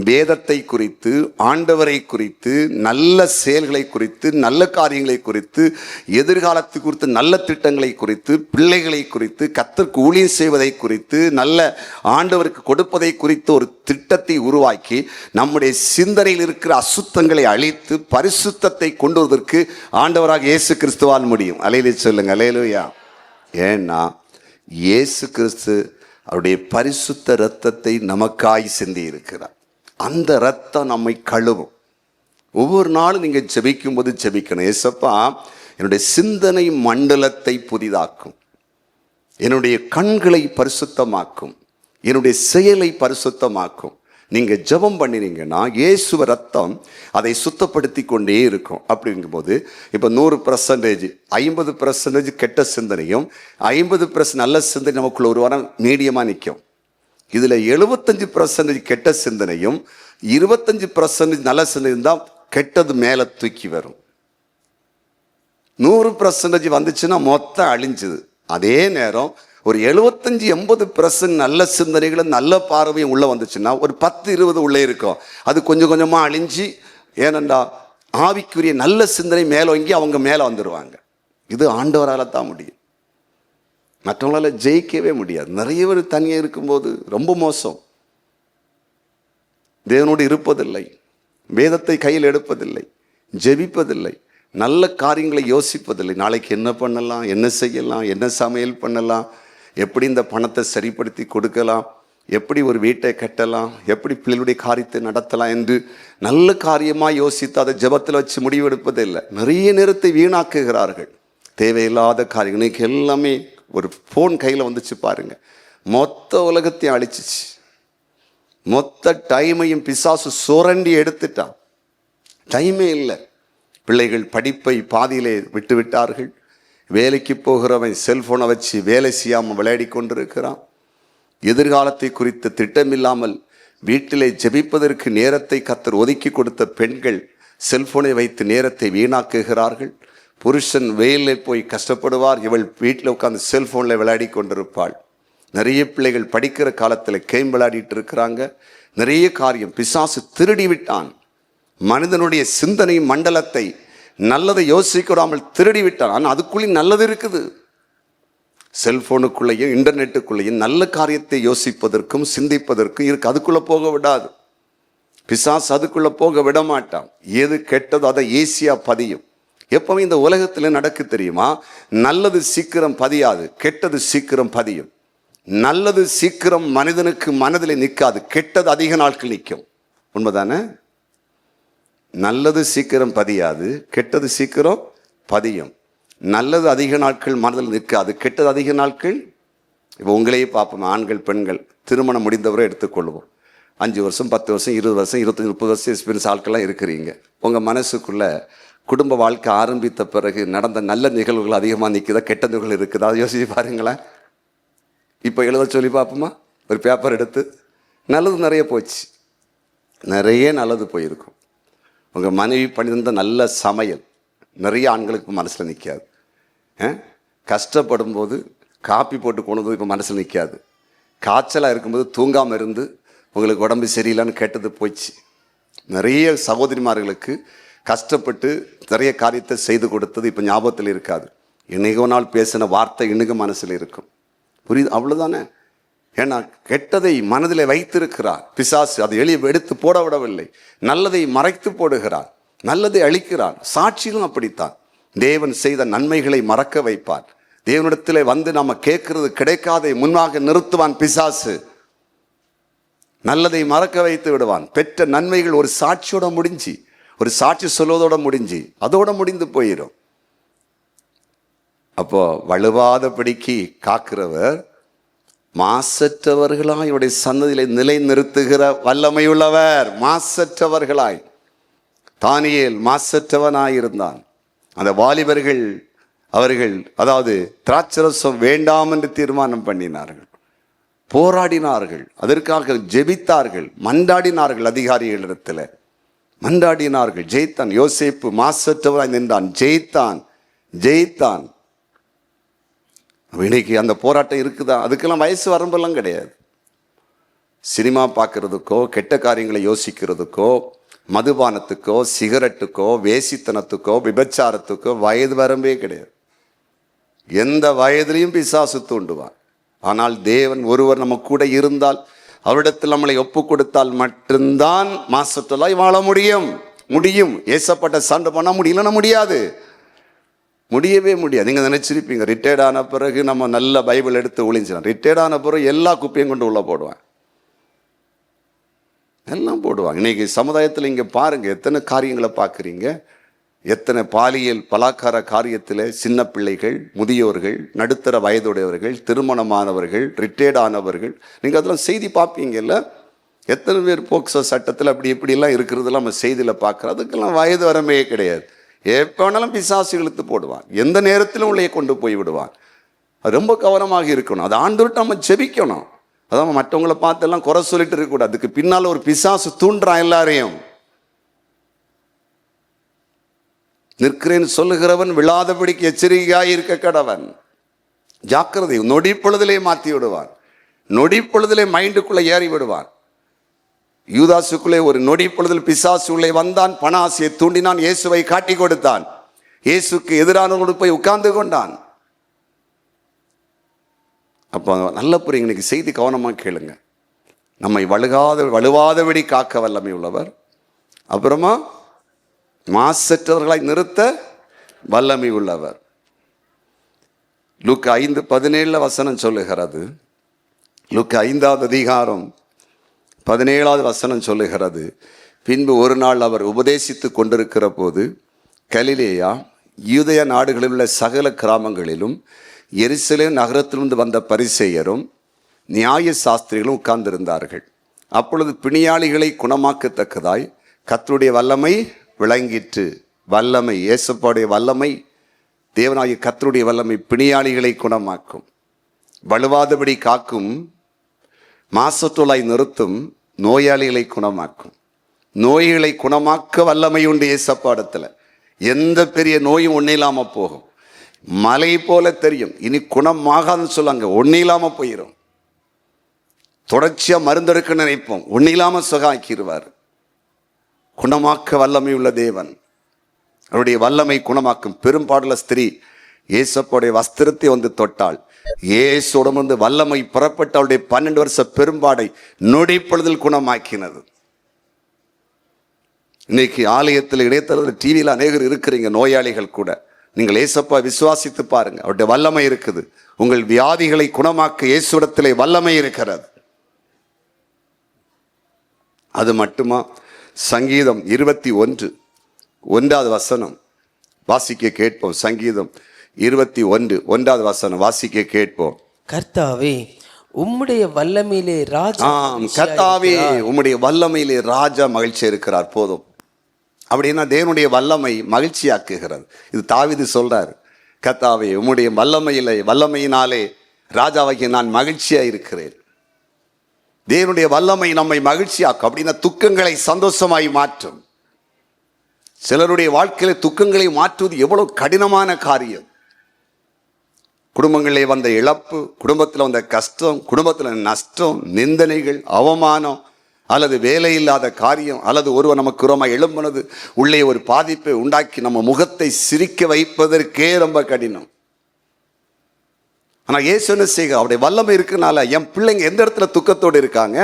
வேதத்தை குறித்து, ஆண்டவரை குறித்து, நல்ல செயல்களை குறித்து, நல்ல காரியங்களை குறித்து, எதிர்காலத்தை குறித்து, நல்ல திட்டங்களை குறித்து, பிள்ளைகளை குறித்து, கர்த்தருக்கு ஊழியம் செய்வதை குறித்து, நல்ல ஆண்டவருக்கு கொடுப்பதை குறித்து ஒரு திட்டத்தை உருவாக்கி நம்முடைய சிந்தனையில் இருக்கிற அசுத்தங்களை அழித்து பரிசுத்தத்தை கொண்டு வருவதற்கு ஆண்டவராக இயேசு கிறிஸ்துவால் முடியும். அல்லேலூயா சொல்லுங்க, அல்லேலூயா. ஏன்னா இயேசு கிறிஸ்து அவருடைய பரிசுத்த இரத்தத்தை நமக்காய் சிந்தி இருக்கிறார். அந்த இரத்தம் நம்மை கழுவும். ஒவ்வொரு நாளும் நீங்கள் ஜெபிக்கும் போது ஜெபிக்கணும், ஏசப்பா என்னுடைய சிந்தனை மண்டலத்தை புதிதாக்கும், என்னுடைய கண்களை பரிசுத்தமாக்கும், என்னுடைய செயலை பரிசுத்தமாக்கும். நீங்கள் ஜெபம் பண்ணினீங்கன்னா இயேசுவ ரத்தம் அதை சுத்தப்படுத்தி கொண்டே இருக்கும். அப்படிங்கும்போது இப்போ 100%, 50% கெட்ட சிந்தனையும் 50% நல்ல சிந்தனை நமக்குள்ள ஒரு வாரம் மீடியமாக நிற்கும். இதில் 75% கெட்ட சிந்தனையும் 25% நல்ல சிந்தனையும் தான் கெட்டது மேலே தூக்கி வரும். 100% வந்துச்சுன்னா மொத்தம் அழிஞ்சுது. அதே நேரம் ஒரு 75-80% நல்ல சிந்தனைகளும் நல்ல பார்வையும் உள்ள வந்துச்சுன்னா ஒரு 10-20 உள்ளே இருக்கும். அது கொஞ்சம் கொஞ்சமா அழிஞ்சு, ஏனென்றா ஆவிக்குரிய நல்ல சிந்தனை மேலோங்கி அவங்க மேல வந்துடுவாங்க. இது ஆண்டவரால தான் முடியும், மற்றவங்களால ஜெயிக்கவே முடியாது. நிறைய பேர் தனியாக இருக்கும்போது ரொம்ப மோசம். தேவனோடு இருப்பதில்லை, வேதத்தை கையில் எடுப்பதில்லை, ஜெபிப்பதில்லை, நல்ல காரியங்களை யோசிப்பதில்லை. நாளைக்கு என்ன பண்ணலாம், என்ன செய்யலாம், என்ன சமையல் பண்ணலாம், எப்படி இந்த பணத்தை சரிப்படுத்தி கொடுக்கலாம், எப்படி ஒரு வீட்டை கட்டலாம், எப்படி பிள்ளைகளுடைய காரியத்தை நடத்தலாம் என்று நல்ல காரியமாக யோசித்து அதை ஜெபத்தில் வச்சு முடிவெடுப்பதில்லை. நிறைய நேரத்தை வீணாக்குகிறார்கள் தேவையில்லாத காரியங்கள். இன்னைக்கு எல்லாமே ஒரு ஃபோன் கையில் வந்துச்சு பாருங்க, மொத்த உலகத்தையும் அழிச்சிச்சு. மொத்த டைமையும் பிசாசு சுரண்டி எடுத்துட்டான். டைமே இல்லை. பிள்ளைகள் படிப்பை பாதியிலே விட்டு விட்டார்கள். வேலைக்கு போகிறவன் செல்போனை வச்சு வேலை செய்யாமல் விளையாடி கொண்டிருக்கிறான். எதிர்காலத்தை குறித்த திட்டமில்லாமல் வீட்டிலே ஜெபிப்பதற்கு நேரத்தை கர்த்தர் ஒதுக்கி கொடுத்த பெண்கள் செல்போனை வைத்து நேரத்தை வீணாக்குகிறார்கள். புருஷன் வெயிலில் போய் கஷ்டப்படுவார், இவள் வீட்டில் உட்காந்து செல்போனில் விளையாடி கொண்டிருப்பாள். நிறைய பிள்ளைகள் படிக்கிற காலத்தில் கேம் விளையாடிட்டு இருக்கிறாங்க. நிறைய காரியம் பிசாசு திருடி விட்டான். மனிதனுடைய சிந்தனை மண்டலத்தை நல்லதை யோசிக்காமல் திருடி விட்டான். ஆனால் அதுக்குள்ளேயும் நல்லது இருக்குது. செல்போனுக்குள்ளேயும் இன்டர்நெட்டுக்குள்ளேயும் நல்ல காரியத்தை யோசிப்பதற்கும் சிந்திப்பதற்கும் இருக்கு. அதுக்குள்ளே போக விடாது பிசாசு, அதுக்குள்ளே போக விட மாட்டான். எது கெட்டதோ அதை ஈஸியாக பதியும். எப்பவுமே இந்த உலகத்தில் நடக்கு தெரியுமா, நல்லது சீக்கிரம் பதியாது, கெட்டது சீக்கிரம் பதியும். நல்லது சீக்கிரம் மனிதனுக்கு மனதில் நிற்காது, கெட்டது அதிக நாட்கள் நிற்கும். உண்மைதானே? நல்லது சீக்கிரம் பதியாது, கெட்டது சீக்கிரம் பதியும். நல்லது அதிக நாட்கள் மனதில் நிற்காது, கெட்டது அதிக நாட்கள். இப்போ உங்களையே பார்ப்போம், ஆண்கள் பெண்கள் திருமணம் முடிந்தவரை எடுத்துக்கொள்வோம். 5 வருஷம் 10 வருஷம் 20 வருஷம் 25-30 வருஷம் எக்ஸ்பீரியன்ஸ் ஆட்கள்லாம் இருக்கிறீங்க. உங்கள் மனசுக்குள்ள குடும்ப வாழ்க்கை ஆரம்பித்த பிறகு நடந்த நல்ல நிகழ்வுகள் அதிகமாக நிற்குதா, கெட்ட நிகழ்வுகள் இருக்குதா? யோசிச்சு பாருங்களேன். இப்போ எழுத சொல்லி பார்ப்போமா, ஒரு பேப்பர் எடுத்து. நல்லது நிறைய போச்சு, நிறைய நல்லது போயிருக்கும். உங்கள் மனைவி பண்ணியிருந்த நல்ல சமையல் நிறைய ஆண்களுக்கு மனசில் நிற்காது. கஷ்டப்படும் போது காப்பி போட்டு கொண்டு இப்போ மனசில் நிற்காது. காய்ச்சலாக இருக்கும்போது தூங்காமல் இருந்து உங்களுக்கு உடம்பு சரியில்லைன்னு கேட்டது போச்சு. நிறைய சகோதரிமார்களுக்கு கஷ்டப்பட்டு நிறைய காரியத்தை செய்து கொடுத்தது இப்போ ஞாபகத்தில் இருக்காது. இன்னைக்கோ நாள் பேசின வார்த்தை இன்னும் மனசில் இருக்கும். புரியுது? அவ்வளோதானே. ஏன்னா கெட்டதை மனதில் வைத்திருக்கிறார் பிசாசு. அதை எளிய எடுத்து போட விடவில்லை. நல்லதை மறைத்து போடுகிறார், நல்லதை அழிக்கிறார். சாட்சியிலும் அப்படித்தான். தேவன் செய்த நன்மைகளை மறக்க வைப்பார். தேவனிடத்தில் வந்து நம்ம கேட்கறது கிடைக்காதை முன்னாக நிறுத்துவான் பிசாசு. நல்லதை மறக்க வைத்து விடுவான். பெற்ற நன்மைகள் ஒரு சாட்சியோட முடிஞ்சு, ஒரு சாட்சி சொல்வதோட முடிஞ்சு, அதோட முடிந்து போயிடும். அப்போ வலுவாதபடிக்கு காக்கிறவர் மாசற்றவர்களாய் இவருடைய சன்னதியிலே நிலை நிறுத்துகிற வல்லமையுள்ளவர். மாசற்றவர்களாய். தானியேல் மாசற்றவனாயிருந்தான். அந்த வாலிபர்கள் அவர்கள் திராட்சரசம் வேண்டாம் என்று தீர்மானம் பண்ணினார்கள், போராடினார்கள், அதற்காக ஜெபித்தார்கள், மன்றாடினார்கள். அதிகாரிகளிடத்தில் மன்றாடினார்கள், ஜெயித்தான். யோசேப்பு மாசற்றவராய் நின்றான், ஜெயித்தான். இன்னைக்கு அந்த போராட்டம் இருக்குதா? அதுக்கெல்லாம் வயசு வரம்பெல்லாம் கிடையாது. சினிமா பார்க்கறதுக்கோ, கெட்ட காரியங்களை யோசிக்கிறதுக்கோ, மதுபானத்துக்கோ, சிகரெட்டுக்கோ, வேசித்தனத்துக்கோ, விபச்சாரத்துக்கோ வயது வரம்பே கிடையாது. எந்த வயதிலையும் பிசாசு தூண்டுவான். ஆனால் தேவன் ஒருவர் நம்ம கூட இருந்தால், அவரிடத்தில் நம்மளை ஒப்பு கொடுத்தால் மட்டும்தான் மாசற்றலாய் வாழ முடியும். ஏசப்பட்ட சண்டை பண்ண முடியலன்னா முடியாது, முடியவே முடியாது. நீங்கள் நினைச்சிருப்பீங்க ரிட்டையர்ட் ஆன பிறகு நம்ம நல்ல பைபிள் எடுத்து ஒளிஞ்சிடும். ரிட்டையர்ட் ஆன பிறகு எல்லா குப்பையும் கொண்டு உள்ள போடுவான், எல்லாம் போடுவாங்க. இன்னைக்கு சமுதாயத்தில் இங்கே பாருங்க, எத்தனை காரியங்களை பார்க்குறீங்க. எத்தனை பாலியல் பலாக்கார காரியத்தில் சின்ன பிள்ளைகள், முதியோர்கள், நடுத்தர வயதுடையவர்கள், திருமணமானவர்கள், ரிட்டையர்ட் ஆனவர்கள், நீங்கள் அதெல்லாம் செய்தி பார்ப்பீங்கல்ல. எத்தனை பேர் போக்சோ சட்டத்தில் அப்படி இப்படிலாம் இருக்கிறதெல்லாம் நம்ம செய்தியில் பார்க்குறோம். அதுக்கெல்லாம் வயது வரமே கிடையாது. எப்போ வேணாலும் பிசாசு இழுத்து போடுவான், எந்த நேரத்திலும் உள்ளே கொண்டு போய் விடுவான். அது ரொம்ப கவனமாக இருக்கணும். அது ஆண்டவர்கிட்ட நம்ம ஜெபிக்கணும். அதான் மற்றவங்களை பார்த்தெல்லாம் குறை சொல்லிட்டு இருக்கக்கூடாது. அதுக்கு பின்னால் ஒரு பிசாசு தூண்டுறான் எல்லாரையும். நிற்கிறேன் சொல்லுகிறவன் விழாதபடிக்கு எச்சரிக்கையாய் இருக்க கடவன். ஜாக்கிரதை. நொடி பொழுதிலே மாற்றி விடுவான். நொடி பொழுதிலே மைண்டுக்குள்ளே ஏறி விடுவான். யூதாசுக்குள்ளே ஒரு நொடி பொழுதில் பிசாசு உள்ளே வந்தான். பண ஆசையை தூண்டினான். இயேசுவை காட்டி கொடுத்தான். இயேசுக்கு எதிரானவர்களோடு போய் உட்கார்ந்து கொண்டான். அப்போ நல்ல புரியுங்க. இன்னைக்கு செய்தி கவனமாக கேளுங்க. நம்மை வலுவாதபடி காக்க வல்லமை உள்ளவர். அப்புறமா மாசற்றவர்களாய் நிறுத்த வல்லமை உள்ளவர். லூக்கா 5:17 வசனம் சொல்லுகிறது. லூக்கா 5வது அதிகாரம் 17வது வசனம் சொல்லுகிறது. பின்பு ஒரு நாள் அவர் உபதேசித்து கொண்டிருக்கிற போது கலிலேயா யூதேய நாடுகளில் உள்ள சகல கிராமங்களிலும் எருசலேம் நகரத்திலிருந்து வந்த பரிசேயரும் நியாய சாஸ்திரிகளும் உட்கார்ந்திருந்தார்கள். அப்பொழுது பிணியாளிகளை குணமாக்கத்தக்கதாய் கர்த்தருடைய வல்லமை விளங்கிற்று. வல்லமை, இயேசுவுடைய வல்லமை, தேவனாகிய கர்த்தருடைய வல்லமை பிணியாளிகளை குணமாக்கும், வலுவாதபடி காக்கும், மாசற்றோலாய் நிறுத்தும், நோயாளிகளை குணமாக்கும். நோய்களை குணமாக்க வல்லமை உண்டு இயேசுப்பாடத்தில். எந்த பெரிய நோயும் ஒன்றும் இல்லாமல் போகும். மலை போல தெரியும். இனி குணமாகாதுன்னு சொல்லுவாங்க, ஒன்றும் இல்லாமல் போயிடும். தொடர்ச்சியாக மருந்தெடுக்க நினைப்போம், ஒன்றும் இல்லாமல் சுகாக்கிடுவார். குணமாக்க வல்லமை உள்ள தேவன். அவருடைய வல்லமை குணமாக்கும். பெரும்பாடுள்ள ஸ்திரீ இயேசுவோடைய வஸ்திரத்தை வந்து தொட்டாள். இயேசுவோடம் வந்து வல்லமை புறப்பட்ட அவருடைய 12 வருஷ பெரும்பாடை நொடி பொழுதில் குணமாக்கினது. இன்னைக்கு ஆலயத்தில், இடைத்தரத்தில், டிவியில் அநேகர் இருக்கிறீங்க, நோயாளிகள் கூட. நீங்கள் இயேசப்பா விசுவாசித்து பாருங்க, அவருடைய வல்லமை இருக்குது. உங்கள் வியாதிகளை குணமாக்க இயேசுவிடத்திலே வல்லமை இருக்கிறது. அது மட்டுமா? சங்கீதம் 21:1 வசனம் வாசிக்க கேட்போம். சங்கீதம் 21:1 வசனம் வாசிக்க கேட்போம். கர்த்தாவே உம்முடைய வல்லமையிலே ராஜா, கர்த்தாவே உம்முடைய வல்லமையிலே ராஜா மகிழ்ச்சி இருக்கிறார். போதும். அப்படின்னா தேவனுடைய வல்லமை மகிழ்ச்சியாக்குகிறது. இது தாவீது சொல்றார். கர்த்தாவே உம்முடைய வல்லமையினாலே ராஜாவாகிய நான் மகிழ்ச்சியா இருக்கிறேன். தேவனுடைய வல்லமை நம்மை மகிழ்ச்சியாக்கும். அப்படின்னா துக்கங்களை சந்தோஷமாய் மாற்றும். சிலருடைய வாழ்க்கையில துக்கங்களை மாற்றுவது எவ்வளவு கடினமான காரியம். குடும்பங்களிலே வந்த இழப்பு, குடும்பத்தில் வந்த கஷ்டம், குடும்பத்தில் நஷ்டம், நிந்தனைகள், அவமானம், அல்லது வேலை இல்லாத காரியம், அல்லது ஒருவர் நமக்கு ரொம்ப எழும்புனது உள்ளே ஒரு பாதிப்பை உண்டாக்கி நம்ம முகத்தை சிரிக்க வைப்பதற்கே ரொம்ப கடினம். ஆனால் இயேசு என்ன செய்க, அவருடைய வல்லமை இருக்குனால என் பிள்ளைங்க எந்த இடத்துல துக்கத்தோடு இருக்காங்க,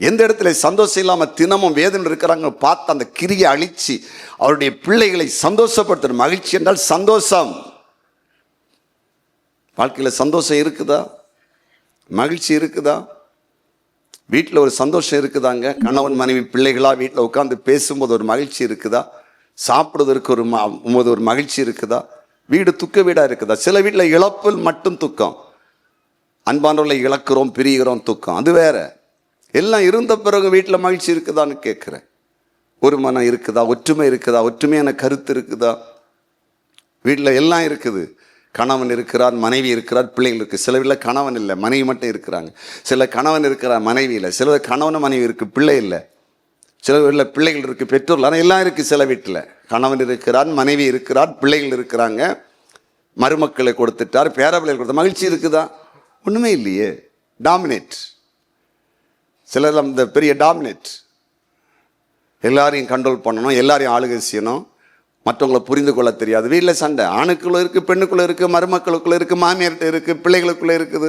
எந்த இடத்துல சந்தோஷம் இல்லாமல் தினமும் வேதனை இருக்கிறாங்க பார்த்து அந்த கிரியை அழிச்சு அவருடைய பிள்ளைகளை சந்தோஷப்படுத்தணும். மகிழ்ச்சி என்றால் சந்தோஷம். வாழ்க்கையில் சந்தோஷம் இருக்குதா? மகிழ்ச்சி இருக்குதா? வீட்டில் ஒரு சந்தோஷம் இருக்குதாங்க? கணவன் மனைவி பிள்ளைகளா வீட்டில் உட்காந்து பேசும்போது ஒரு மகிழ்ச்சி இருக்குதா? சாப்பிடுவதற்கு ஒரு மகிழ்ச்சி இருக்குதா? வீடு துக்க வீடாக இருக்குதா? சில வீட்டில் இழப்பில் மட்டும் துக்கம், அன்பானவர்களை இழக்கிறோம், பிரிகிறோம், துக்கம், அது வேற. எல்லாம் இருந்த பிறகு வீட்டில் மகிழ்ச்சி இருக்குதான்னு கேட்குறேன். ஒரு மனம் இருக்குதா? ஒற்றுமை இருக்குதா? ஒற்றுமையான கருத்து இருக்குதா? வீட்டில் எல்லாம் இருக்குது. கணவன் இருக்கிறார், மனைவி இருக்கிறார், பிள்ளைகள் இருக்குது. சில வீட்டில் கணவன் இல்லை, மனைவி மட்டும் இருக்கிறாங்க. சில கணவன் இருக்கிறார், மனைவி இல்லை. சில கணவன் மனைவி இருக்குது, பிள்ளை இல்லை. சில வீட்டில் பிள்ளைகள் இருக்குது, பெற்றோர்கள், ஆனால் எல்லாம் இருக்குது. சில வீட்டில் கணவன் இருக்கிறார், மனைவி இருக்கிறார், பிள்ளைகள் இருக்கிறாங்க, மருமக்களை கொடுத்துட்டார், பேரப்பிள்ளைகள் கொடுத்த. மகிழ்ச்சி இருக்குதா? ஒன்றுமே இல்லையே. டாமினேட். சிலர் அந்த பெரிய டாமினேட், எல்லாரையும் கண்ட்ரோல் பண்ணணும், எல்லாரையும் ஆளுகை செய்யணும், மற்றவங்களை புரிந்து கொள்ள தெரியாது. வீட்டில் சண்டை ஆணுக்குள்ளே இருக்குது, பெண்ணுக்குள்ளே இருக்குது, மருமக்களுக்குள்ளே இருக்குது, மாமியார்கிட்ட இருக்குது, பிள்ளைகளுக்குள்ளே இருக்குது.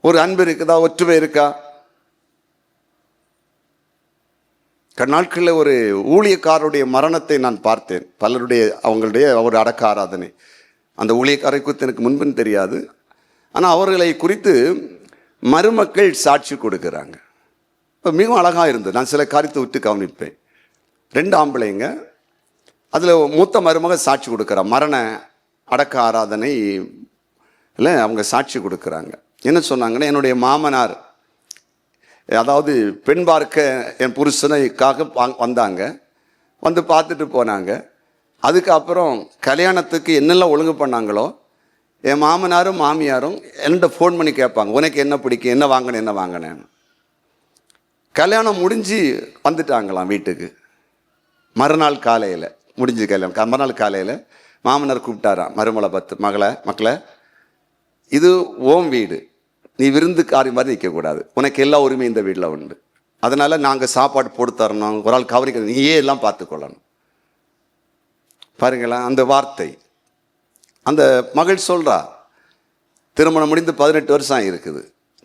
ஒரு அன்பு இருக்குதா? ஒற்றுமை இருக்கா? நாட்களில் ஒரு ஊழியக்காரருடைய மரணத்தை நான் பார்த்தேன். பலருடைய அவங்களுடைய ஒரு அடக்க ஆராதனை. அந்த ஊழியக்காரை குறித்து எனக்கு முன்பின் தெரியாது. ஆனால் அவர்களை குறித்து மருமக்கள் சாட்சி கொடுக்குறாங்க. இப்போ மிகவும் அழகாக இருந்தது. நான் சில காரியத்தை விட்டு கவனிப்பேன். 2 ஆம்பளைங்க, அதில் மூத்த மருமக சாட்சி கொடுக்குறா. மரண அடக்க ஆராதனை இல்லை, அவங்க சாட்சி கொடுக்குறாங்க. என்ன சொன்னாங்கன்னா, என்னுடைய மாமனார், அதாவது பெண் பார்க்க என் புருஷனைக்காக வந்தாங்க, வந்து பார்த்துட்டு போனாங்க. அதுக்கப்புறம் கல்யாணத்துக்கு என்னெல்லாம் ஒழுங்கு பண்ணாங்களோ என் மாமனாரும் மாமியாரும் என்கிட்ட ஃபோன் பண்ணி கேட்பாங்க, உனக்கு என்ன பிடிக்கும், என்ன வாங்கினேன், என்ன வாங்கினேன்னு. கல்யாணம் முடிஞ்சு வந்துட்டாங்களாம் வீட்டுக்கு. மறுநாள் காலையில் முடிஞ்சு கல்யாணம். மறுநாள் காலையில் மாமனார் கூப்பிட்டாராம் மருமலை பார்த்து, மக்களை இது ஓம் வீடு, நீ விருந்துக்காரி மாதிரி நிற்கக்கூடாது, உனக்கு எல்லா உரிமையும் இந்த வீட்டில் உண்டு, அதனால் நாங்கள் சாப்பாடு போட்டு தரணும், ஒரு ஆள் கவனிக்கணும், நீயே எல்லாம் பார்த்துக்கொள்ளணும். பாருங்களேன் அந்த வார்த்தை. அந்த மகள் சொல்கிறா, திருமணம் முடிந்து 18 வருஷம் இருக்குது,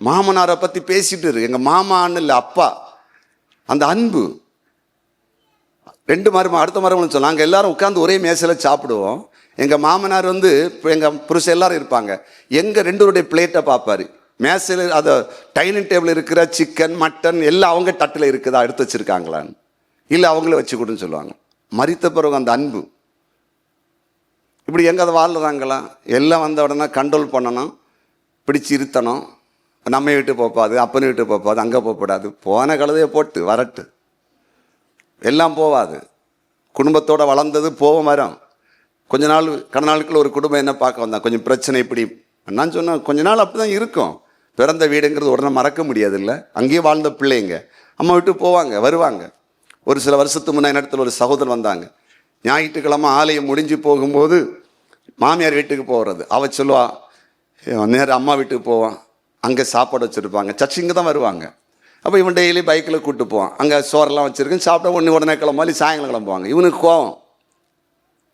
மாமனாரை பற்றி பேசிட்டு இருக்கு, எங்கள் மாமான்னு இல்லை அப்பா. அந்த அன்பு. 2 அடுத்த மருமகன் சொல், நாங்கள் எல்லாரும் உட்காந்து ஒரே மேசையில் சாப்பிடுவோம். எங்கள் மாமனார் வந்து எங்கள் புருஷன் எல்லாரும் இருப்பாங்க, எங்கள் 2 பிளேட்டை பார்ப்பார். மேசையில் அதை டைனிங் டேபிள் இருக்கிற சிக்கன் மட்டன் எல்லாம் அவங்க தட்டில் இருக்குதா, எடுத்து வச்சுருக்காங்களான்னு, இல்லை அவங்கள வச்சு கொடுன்னு சொல்லுவாங்க. மரித்த பிறகு அந்த அன்பு. இப்படி எங்கே அதை வாழ்கிறாங்களா? எல்லாம் வந்த உடனே கண்ட்ரோல் பண்ணணும், பிடிச்சி இருத்தணும். நம்ம வீட்டு போப்பாது, அப்பனை வீட்டு போப்பாது, அங்கே போகக்கூடாது, போன கழுதையை போட்டு வரட்டு, எல்லாம் போவாது. குடும்பத்தோடு வளர்ந்தது போக மரம். கொஞ்ச நாள் நாளுக்குள்ள ஒரு குடும்பம் என்ன பார்க்க வந்தான், கொஞ்சம் பிரச்சனை இப்படி நான் சொன்னேன், கொஞ்ச நாள் அப்படி தான் இருக்கும். பிறந்த வீடுங்கிறது உடனே மறக்க முடியாது இல்லை, அங்கேயே வாழ்ந்த பிள்ளைங்க அம்மா விட்டு போவாங்க வருவாங்க. ஒரு சில வருஷத்துக்கு முன்னாடி இடத்துல ஒரு சகோதரன் வந்தாங்க. ஞாயிற்றுக்கிழமை ஆலயம் முடிஞ்சு போகும்போது மாமியார் வீட்டுக்கு போகிறது, அவள் சொல்லுவா நேரம் அம்மா வீட்டுக்கு போவான், அங்கே சாப்பாடு வச்சுருப்பாங்க, சர்ச்சு இங்கே தான் வருவாங்க. அப்போ இவன் டெய்லி பைக்கில் கூப்பிட்டு போவான், அங்கே சோறெல்லாம் வச்சுருக்கேன், சாப்பிட்டா உடனே கிளம்பாலி சாயங்காலம் கிளம்புவாங்க. இவனுக்கு கோவம்,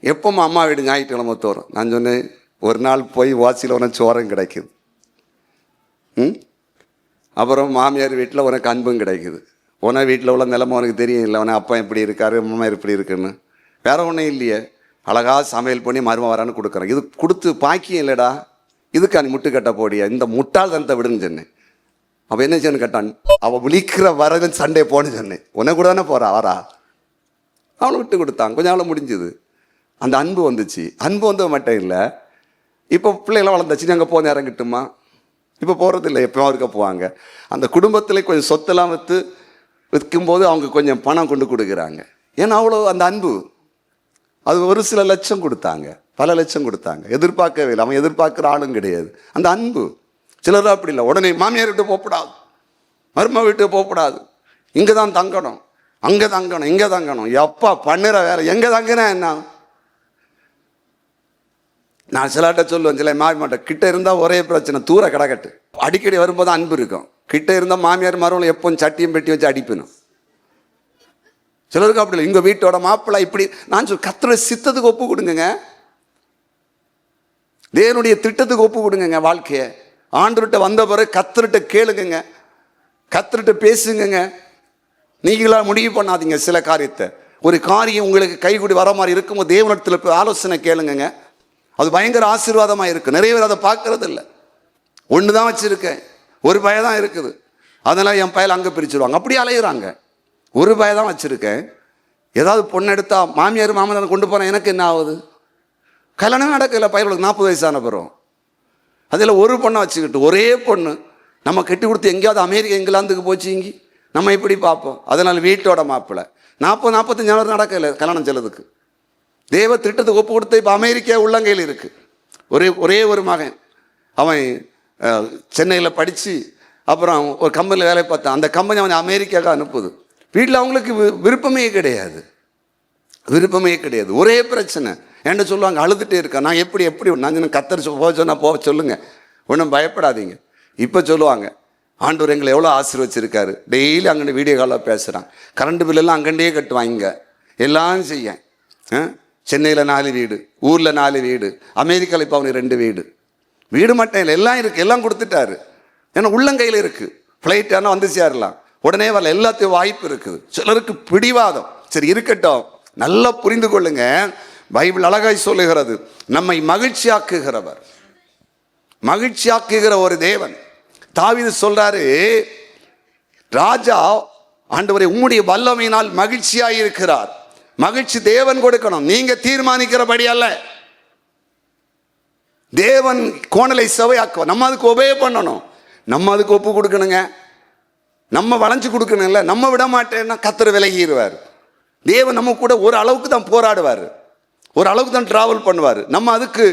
எப்போம்மா அம்மா வீடு ஞாயிற்றுக்கிழமை தோறும். நான் சொன்னேன், ஒரு நாள் போய் வாசியில் உனக்கு சோறம் கிடைக்குது, அப்புறம் மாமியார் வீட்டில் உனக்கு அன்பும் கிடைக்குது, உன வீட்டில் உள்ள நிலைமை உனக்கு தெரியும் இல்லை, உன அப்பா எப்படி இருக்காரு அம்மா எப்படி இருக்குன்னு. வேற ஒன்றும் இல்லையே, அழகாக சமையல் பண்ணி மரும வரான்னு கொடுக்குறேன். இது கொடுத்து பாக்கியம் இல்லைடா, இதுக்கா நீ முட்டு கட்ட போடியா, இந்த முட்டாள் தனத்தை விடுன்னு சொன்னேன். அவள் என்ன செய்யணும் கேட்டான், அவள் விழிக்கிற வரதன் சண்டே போன்னு சொன்னேன். உன்னை கூட தானே போகிறா வரா, அவனை விட்டு கொடுத்தான். கொஞ்சம் நாள் முடிஞ்சுது, அந்த அன்பு வந்துச்சு. அன்பு வந்தது மட்டும் இல்லை, இப்போ பிள்ளைகளாம் வளர்ந்துச்சு, அங்கே போக நேரம் கிட்டுமா, இப்போ போகிறது இல்லை, எப்போவும் இருக்க போவாங்க. அந்த குடும்பத்தில் கொஞ்சம் சொத்தெல்லாம் விற்கும்போது அவங்க கொஞ்சம் பணம் கொண்டு கொடுக்குறாங்க. ஏன்னா அவ்வளோ அந்த அன்பு. அது ஒரு சில லட்சம் கொடுத்தாங்க, பல லட்சம் கொடுத்தாங்க, எதிர்பார்க்கவே இல்லை, அவன் எதிர்பார்க்குற ஆளும் கிடையாது. அந்த அன்பு. சிலர் அப்படி இல்லை, உடனே மாமியார் வீட்டு போகக்கூடாது, மருமக வீட்டுக்கு போகக்கூடாது, இங்கே தான் தங்கணும், அங்கே தங்கணும், இங்கே தங்கணும். எப்பா பண்ணுற வேலை எங்கே தங்கினா என்ன? நான் சிலாட்ட சொல்லுவேன், சில மாறி மாட்டேன், கிட்ட இருந்தால் ஒரே பிரச்சனை, தூர கிடக்கட்டு. அடிக்கடி வரும்போது அன்பு இருக்கும். கிட்ட இருந்தால் மாமியார் மருமகளை எப்போ சட்டியும் பெட்டி வச்சு அடிப்பணும். சிலருக்கு அப்படி இல்லை, இங்கே வீட்டோட மாப்பிள்ளை இப்படி. நான் சொல், கர்த்தருடைய சித்தத்துக்கு ஒப்பு கொடுங்க, தேவனுடைய திட்டத்துக்கு ஒப்பு கொடுங்க வாழ்க்கையை. ஆண்டவர்கிட்ட வந்த பிறகு கர்த்தர்கிட்ட கேளுங்க, கர்த்தர்கிட்ட பேசுங்க. நீங்களா முடிவு பண்ணாதீங்க சில காரியத்தை. ஒரு காரியம் உங்களுக்கு கைகூடி வர மாதிரி இருக்கும்போது தேவனிடத்தில் போய் ஆலோசனை கேளுங்க, அது பயங்கர ஆசீர்வாதமாக இருக்குது. நிறைய பேர் அதை பார்க்கறது இல்லை. ஒன்று தான் வச்சுருக்கேன், ஒரு பய தான் இருக்குது, அதனால் என் பயல் அங்கே பிரிச்சுடுவாங்க, அப்படி அலையிறாங்க. ஒரு பய தான் வச்சுருக்கேன், ஏதாவது பொண்ணு எடுத்தா மாமியார் மாமனார் கொண்டு போனால் எனக்கு என்ன ஆகுது? கல்யாணமே நடக்கல, பயலுக்கு 40 வயசான பிறகு. அதில் ஒரு பொண்ணை வச்சுக்கிட்டு, ஒரே பொண்ணு நம்ம கட்டி கொடுத்து எங்கேயாவது அமெரிக்கா இங்கிலாந்துக்கு போச்சு, இங்கி நம்ம இப்படி பார்ப்போம். அதனால் வீட்டோட மாப்பிள்ளை 40-45 நாள் நடக்கலை கல்யாணம் செல்லதுக்கு. தேவ திட்டத்துக்கு ஒப்பு கொடுத்த இப்போ அமெரிக்கா உள்ளங்கையில் இருக்குது. ஒரே ஒரு மகன், அவன் சென்னையில் படித்து அப்புறம் ஒரு கம்பெனியில் வேலை பார்த்தான். அந்த கம்பெனி அவனை அமெரிக்காவுக்கு அனுப்புது. வீட்டில் அவங்களுக்கு விருப்பமே கிடையாது. ஒரே பிரச்சனை. என்கிட்ட சொல்லுவாங்க, அழுதுகிட்டே இருக்கேன், நான் எப்படி நான் கத்தர் போக சொன்னால் போக சொல்லுங்கள், ஒன்றும் பயப்படாதீங்க. இப்போ சொல்லுவாங்க, ஆண்டவர் எங்களை எவ்வளோ ஆசீர்வச்சிருக்காரு, டெய்லி அங்கே வீடியோ காலில் பேசுகிறான், கரண்ட் பில்லெல்லாம் அங்கேயே கட்டுவாங்க, எல்லாம் செய்ய. சென்னையில் 4 வீடு, ஊரில் 4 வீடு, அமெரிக்காவில் இப்போ அவனுக்கு 2 வீடு மட்டும் இல்லை, எல்லாம் இருக்குது, எல்லாம் கொடுத்துட்டாரு. ஏன்னா உள்ளங்கையில் இருக்குது. ஃப்ளைட் ஆனால் வந்து சேரலாம், உடனே வரல, எல்லாத்தையும் வாய்ப்பு இருக்குது. சிலருக்கு பிடிவாதம். சரி இருக்கட்டும், நல்லா புரிந்து கொள்ளுங்க. பைபிள் அழகாய் சொல்லுகிறது, நம்மை மகிழ்ச்சியாக்குகிற ஒரு தேவன். தாவீது சொல்றாரு, ராஜா ஆண்டவரே உம்முடைய வல்லமையினால் மகிழ்ச்சியாய் இருக்கிறார். மகிழ்ச்சி தேவன் கொடுக்கணும், நீங்க தீர்மானிக்கிறபடி அல்ல. தேவன் கோணலை செவையாக்குவார், நம்ம அதுக்கு ஒபே பண்ணணும், நம்ம அதுக்கு ஒப்பு கொடுக்கணுங்க, நம்ம வளைஞ்சு கொடுக்கணும்ல. நம்ம விட மாட்டேன்னா கர்த்தர் விலகிடுவார். தேவன் நம்ம கூட ஒரு அளவுக்கு தான் போராடுவார், ஒரு அளவுக்கு தான் டிராவல் பண்ணுவார். நம்ம அதுக்கு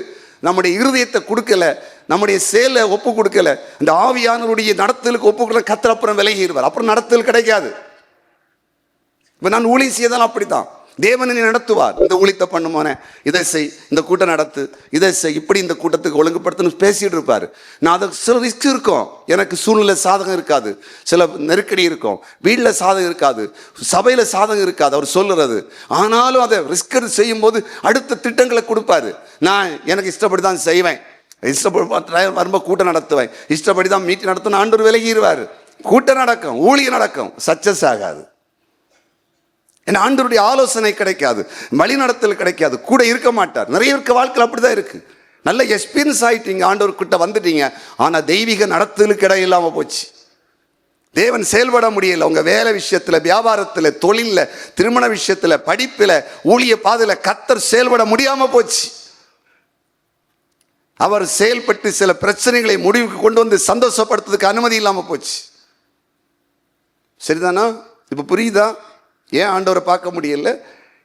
நம்முடைய இருதயத்தை கொடுக்கல, நம்முடைய செயலை ஒப்பு கொடுக்கல, இந்த ஆவியானவருடைய நடத்தலுக்கு ஒப்பு கொடுக்கல, கர்த்தர் அப்புறம் விலகிடுவார், அப்புறம் நடத்தல் கிடைக்காது. இப்போ நான் ஊழியம் செய்தாலும் அப்படித்தான். தேவனை நடத்துவார். இந்த ஊழியத்தை பண்ணுமோனே, இதை செய், இந்த கூட்டம் நடத்து, இதை செய், இப்படி இந்த கூட்டத்துக்கு ஒழுங்குபடுத்தணும் பேசிட்டு இருப்பாரு. நான் அதை சில ரிஸ்க் இருக்கும், எனக்கு சூழ்நிலை சாதகம் இருக்காது, சில நெருக்கடி இருக்கும், வீட்டில் சாதகம் இருக்காது, சபையில் சாதகம் இருக்காது அவர் சொல்லுறது. ஆனாலும் அதை ரிஸ்க் செய்யும் போது அடுத்த திட்டங்களை கொடுப்பாரு. நான் எனக்கு இஷ்டப்படி தான் செய்வேன், இஷ்டப்படி வரும்போது கூட்டம் நடத்துவேன், இஷ்டப்படி தான் மீட்டிங் நடத்தணும். ஆண்டவர் விலகிடுவார். கூட்டம் நடக்கும், ஊழியம் நடக்கும், சக்சஸ் ஆகாது. ஏன்னா ஆண்டவருடைய ஆலோசனை கிடைக்காது, வழிநடத்தல் கிடைக்காது, கூட இருக்க மாட்டார். நிறைய இருக்க வாழ்க்கையில் அப்படிதான் இருக்கு. நல்ல எக்ஸ்பீரியன்ஸ் ஆகிட்டீங்க, ஆண்டவர் கிட்ட வந்துட்டீங்க, ஆனால் தெய்வீக நடத்தலுக்கு இடம் இல்லாமல் போச்சு. தேவன் செயல்பட முடியல. உங்க வேலை விஷயத்தில், வியாபாரத்தில், தொழிலில், திருமண விஷயத்தில், படிப்பில், ஊழிய பாதையில் கர்த்தர் செயல்பட முடியாமல் போச்சு. அவர் செயல்பட்டு சில பிரச்சனைகளை முடிவுக்கு கொண்டு வந்து சந்தோஷப்படுத்துறதுக்கு அனுமதி இல்லாமல் போச்சு. சரிதானா? இப்போ புரியுதா? ஏன் ஆண்டவரை பார்க்க முடியல?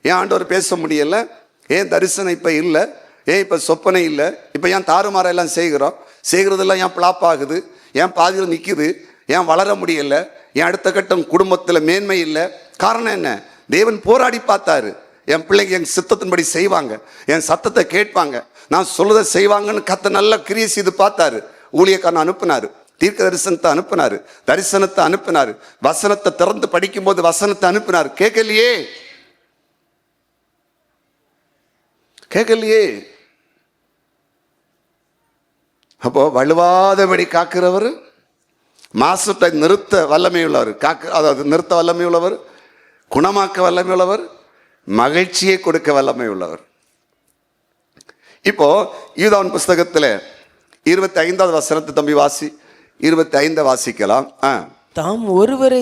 ஏன் ஆண்டவரை பேச முடியல? ஏன் தரிசனம் இப்போ இல்லை? ஏன் இப்போ சொப்பனை இல்லை? இப்போ ஏன் தாறுமாற எல்லாம் செய்கிறதெல்லாம் ஏன் பிளாப் ஆகுது? ஏன் பாதியில் நிற்குது? ஏன் வளர முடியல? ஏன் அடுத்த கட்டம் குடும்பத்தில் மேன்மை இல்லை? காரணம் என்ன? தேவன் போராடி பார்த்தாரு. என் பிள்ளைங்க என் சித்தத்தின்படி செய்வாங்க, என் சத்தத்தை கேட்பாங்க, நான் சொல்றதை செய்வாங்கன்னு கர்த்தர் நல்லா கிரியை செய்து பார்த்தாரு. ஊழியக்காரன் அனுப்புனாரு, தீர்க்க தரிசனத்தை அனுப்பினாரு, தரிசனத்தை அனுப்பினாரு, வசனத்தை திறந்து படிக்கும் போது வசனத்தை அனுப்பினார். கேட்கலையே. அப்போ வலுவாதபடி காக்கிறவர், மாசத்தை நிறுத்த வல்லமை உள்ளவர், அதாவது நிறுத்த வல்லமை உள்ளவர், குணமாக்க வல்லமை உள்ளவர், மகிழ்ச்சியை கொடுக்க வல்லமை உள்ளவர். இப்போ யூதாவின் புஸ்தகத்தில் 25வது வசனத்தை தம்பி வாசி, 25 வாசிக்கலாம். தாம் ஒருவரே